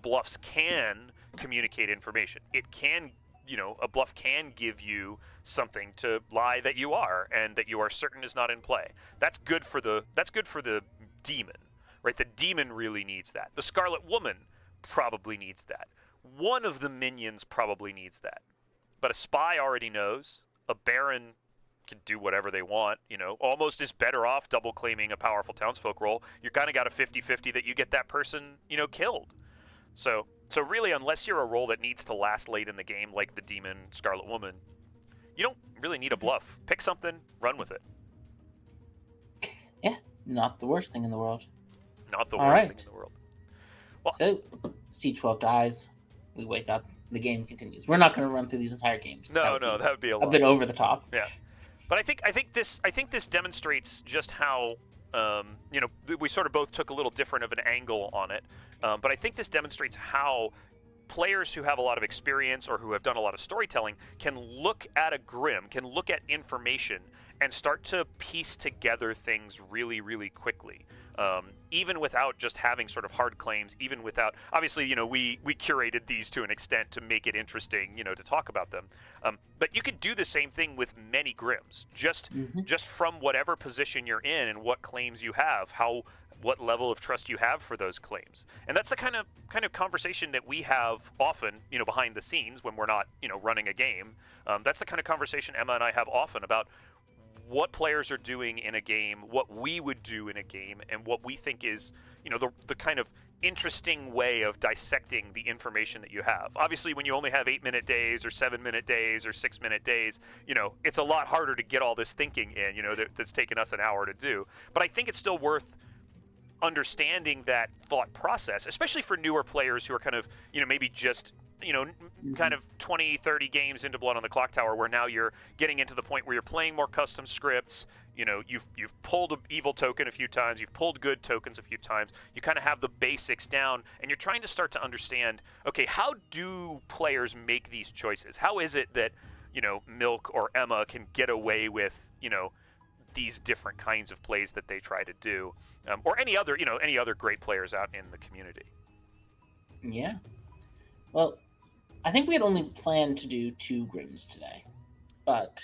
bluffs can communicate information. It can, you know, a bluff can give you something to lie that you are and that you are certain is not in play. That's good for the demon, right? The demon really needs that. The Scarlet Woman probably needs that. One of the minions probably needs that. But a spy already knows. A baron can do whatever they want, you know, almost is better off double claiming a powerful townsfolk role. You kind of got a 50-50 that you get that person, you know, killed. So really, unless you're a role that needs to last late in the game, like the Demon Scarlet Woman, you don't really need a bluff. Pick something, run with it. Yeah, not the worst thing in the world. Not the worst thing in the world. Well, so, C12 dies. We wake up. The game continues. We're not going to run through these entire games. No, that would be a bit over the top. Yeah, but I think this demonstrates just how. You know, we sort of both took a little different of an angle on it, but I think this demonstrates how players who have a lot of experience or who have done a lot of storytelling can look at a Grim, can look at information, and start to piece together things really, really quickly. Even without just having sort of hard claims, even without, obviously, you know, we curated these to an extent to make it interesting, you know, to talk about them. But you could do the same thing with many Grims, just from whatever position you're in and what claims you have, what level of trust you have for those claims. And that's the kind of conversation that we have often, you know, behind the scenes when we're not, you know, running a game. That's the kind of conversation Emma and I have often about what players are doing in a game, what we would do in a game, and what we think is, you know, the kind of interesting way of dissecting the information that you have. Obviously, when you only have 8-minute days or 7-minute days or 6-minute days, you know, it's a lot harder to get all this thinking in, you know, that's taken us an hour to do. But I think it's still worth understanding that thought process, especially for newer players who are kind of, you know, maybe just, you know, kind of 20, 30 games into Blood on the Clocktower, where now you're getting into the point where you're playing more custom scripts. You know, you've pulled an evil token a few times, you've pulled good tokens a few times, you kind of have the basics down, and you're trying to start to understand, okay, how do players make these choices? How is it that, you know, Milk or Emma can get away with, you know, these different kinds of plays that they try to do, or any other great players out in the community? Yeah. Well, I think we had only planned to do 2 Grims today, but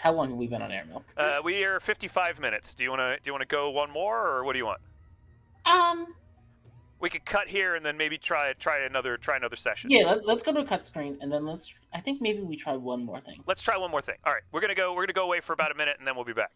how long have we been on air, Milk? We are 55 minutes. Do you want to go one more, or what do you want? We could cut here and then maybe try another session. Yeah, let's go to a cut screen and then I think maybe we try one more thing. Let's try one more thing. All right, we're gonna go away for about a minute and then we'll be back.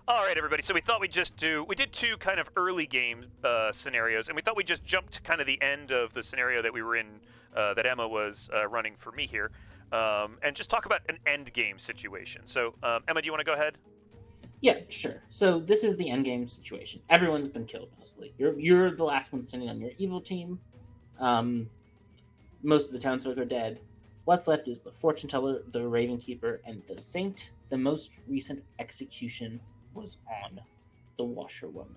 All right, everybody. So we thought we did two kind of early game scenarios, and we thought we'd just jump to kind of the end of the scenario that we were in, that Emma was running for me here, and just talk about an end game situation. So, Emma, do you want to go ahead? Yeah, sure. So this is the end game situation. Everyone's been killed mostly. You're the last one standing on your evil team. Most of the townsfolk are dead. What's left is the fortune teller, the raven keeper, and the saint. The most recent execution was on the washerwoman.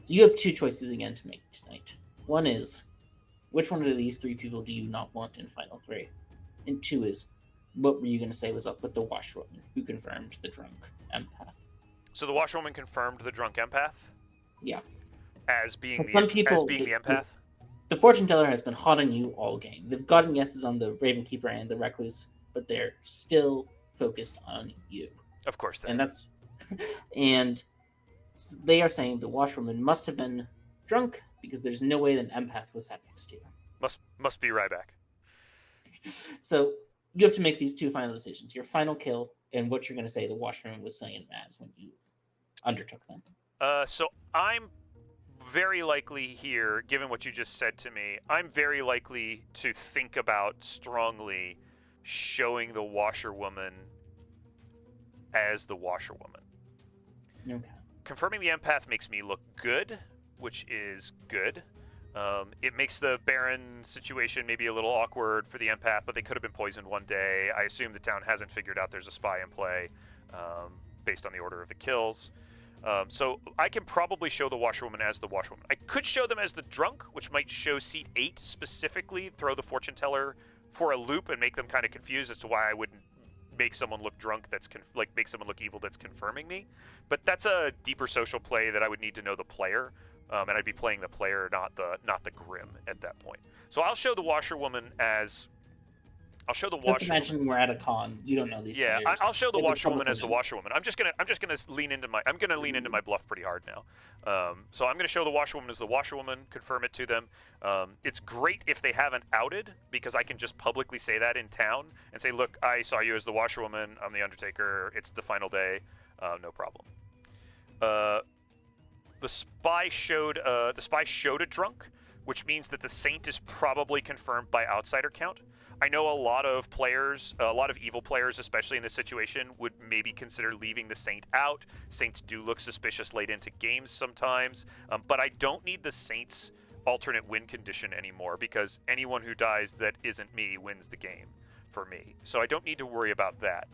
So you have two choices again to make tonight. One is, which one of these three people do you not want in Final 3? And two is, what were you going to say was up with the washerwoman who confirmed the drunk empath? So the washerwoman confirmed the drunk empath? Yeah. As being the empath? The fortune teller has been hot on you all game. They've gotten yeses on the raven keeper and the recluse, but they're still focused on you. Of course they are. And that's... and they are saying the washerwoman must have been drunk because there's no way that an empath was sat next to you. Must be Ryback. So you have to make these two final decisions. Your final kill and what you're going to say the washerwoman was saying as when you undertook them. So I'm very likely here, given what you just said to me, I'm very likely to think about strongly showing the washerwoman as the washerwoman. Okay. Confirming the empath makes me look good, which is good. It makes the Baron situation maybe a little awkward for the empath, but they could have been poisoned one day. I assume the town hasn't figured out there's a spy in play based on the order of the kills. So I can probably show the washerwoman as the washerwoman. I could show them as the drunk, which might show seat 8 specifically, throw the fortune teller for a loop and make them kind of confused as to why I wouldn't make someone look drunk make someone look evil that's confirming me. But that's a deeper social play that I would need to know the player. And I'd be playing the player, not the Grim at that point. So I'll show the washerwoman as... Let's imagine we're at a con. You don't know these players. Yeah, I'll show the washerwoman as the washerwoman. I'm gonna lean into my bluff pretty hard now. So I'm gonna show the washerwoman as the washerwoman, confirm it to them. It's great if they haven't outed, because I can just publicly say that in town and say, look, I saw you as the washerwoman. I'm the Undertaker. It's the final day. No problem. The spy showed a drunk, which means that the saint is probably confirmed by outsider count. I know a lot of evil players, especially in this situation, would maybe consider leaving the saint out. Saints do look suspicious late into games sometimes, but I don't need the saint's alternate win condition anymore, because anyone who dies that isn't me wins the game for me. So I don't need to worry about that.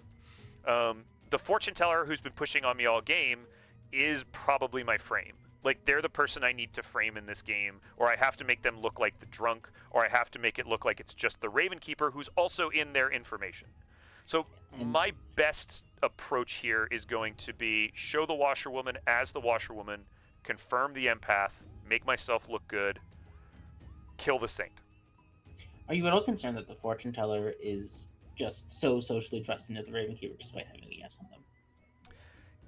The fortune teller who's been pushing on me all game is probably my frame. Like, they're the person I need to frame in this game, or I have to make them look like the drunk, or I have to make it look like it's just the Raven Keeper who's also in their information. So my best approach here is going to be show the washerwoman as the washerwoman, confirm the empath, make myself look good, kill the saint. Are you at all concerned that the fortune teller is just so socially dressed into the Raven Keeper despite having a yes on them?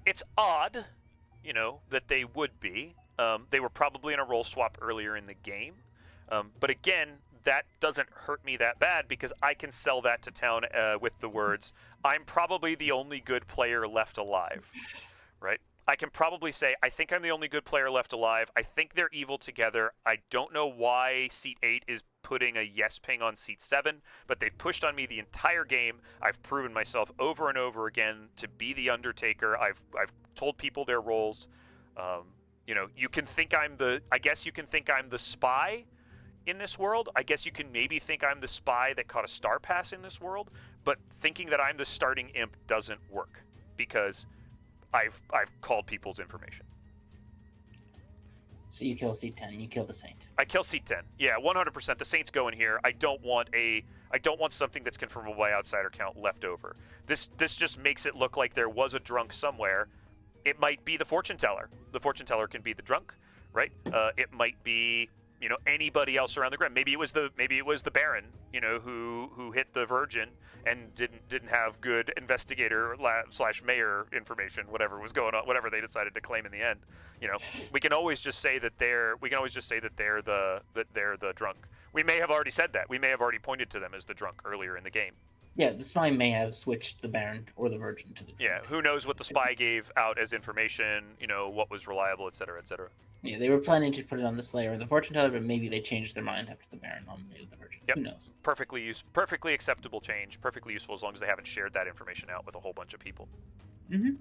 It's odd, that they would be. They were probably in a role swap earlier in the game. But again, that doesn't hurt me that bad, because I can sell that to town with the words, I'm probably the only good player left alive, right? I can probably say, I think I'm the only good player left alive. I think they're evil together. I don't know why seat 8 is putting a yes ping on seat 7, but they've pushed on me the entire game. I've proven myself over and over again to be the Undertaker. I've told people their roles. You can think I guess you can think I'm the spy in this world. I guess you can maybe think I'm the spy that caught a star pass in this world, but thinking that I'm the starting imp doesn't work, because I've called people's information. So you kill seat 10 and you kill the saint. I kill seat 10. Yeah, 100%. The saint's going here. I don't want something that's confirmable by outsider count left over. This just makes it look like there was a drunk somewhere. It might be the fortune teller. The fortune teller can be the drunk, right? It might be anybody else around the Grim. Maybe it was the Baron, who hit the Virgin and didn't have good investigator / mayor information, whatever was going on, whatever they decided to claim in the end. We can always just say that they're the drunk. We may have already said that. We may have already pointed to them as the drunk earlier in the game. Yeah, the spy may have switched the Baron or the Virgin to the drink. Yeah, who knows what the spy gave out as information, what was reliable, etc., etc. Yeah, they were planning to put it on the Slayer or the Fortune Teller, but maybe they changed their mind after the Baron nominated the Virgin. Yep. Who knows? Perfectly acceptable change, perfectly useful as long as they haven't shared that information out with a whole bunch of people. Mm-hmm.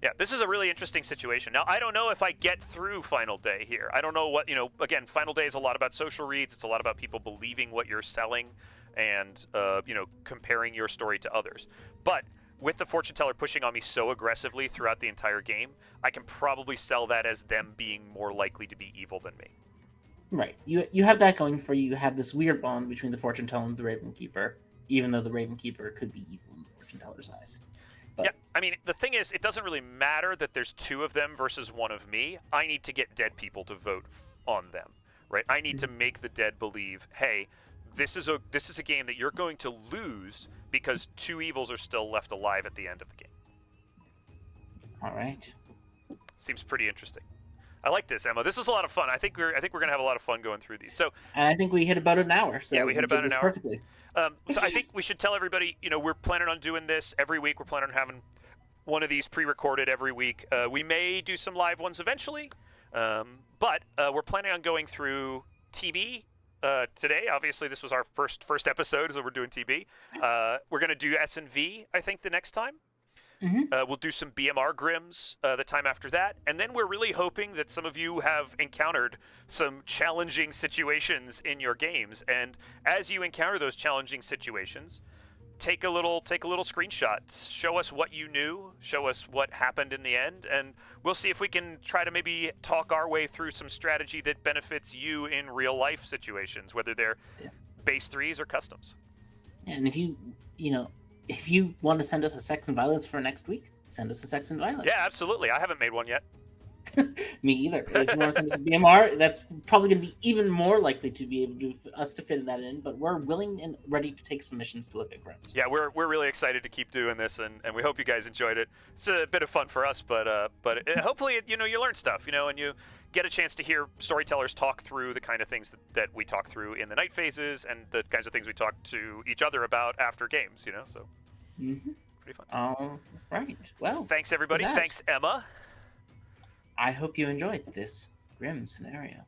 Yeah, this is a really interesting situation. Now, I don't know if I get through Final Day here. I don't know what, again, Final Day is a lot about social reads. It's a lot about people believing what you're selling and, comparing your story to others. But with the fortune teller pushing on me so aggressively throughout the entire game, I can probably sell that as them being more likely to be evil than me. Right. You have that going for you. You have this weird bond between the fortune teller and the Raven Keeper, even though the Raven Keeper could be evil in the fortune teller's eyes. But... yeah, I mean, the thing is, it doesn't really matter that there's two of them versus one of me. I need to get dead people to vote on them, right? I need to make the dead believe, hey, this is a game that you're going to lose because two evils are still left alive at the end of the game. All right. Seems pretty interesting. I like this, Emma. This is a lot of fun. I think we're gonna have a lot of fun going through these. So, and I think we hit about an hour. So yeah, we hit about an hour perfectly. So I think we should tell everybody. We're planning on doing this every week. We're planning on having one of these pre-recorded every week. We may do some live ones eventually, but we're planning on going through TB today. Obviously, this was our first episode, so we're doing TB. We're gonna do S&V, I think, the next time. Mm-hmm. We'll do some BMR Grims the time after that. And then we're really hoping that some of you have encountered some challenging situations in your games. And as you encounter those challenging situations, take a little screenshot. Show us what you knew. Show us what happened in the end. And we'll see if we can try to maybe talk our way through some strategy that benefits you in real life situations, whether they're base 3s or customs. And if if you want to send us a sex and violence for next week, send us a sex and violence. Yeah, absolutely. I haven't made one yet. Me either. If you want to send us a BMR, that's probably going to be even more likely to be able to us to fit that in. But we're willing and ready to take submissions to look at Grims. Yeah, we're really excited to keep doing this, and we hope you guys enjoyed it. It's a bit of fun for us, but hopefully you learn stuff, and you get a chance to hear storytellers talk through the kind of things that we talk through in the night phases and the kinds of things we talk to each other about after games. So. Mm-hmm. Pretty fun. All right. Well, thanks everybody. Thanks, Emma. I hope you enjoyed this grim scenario.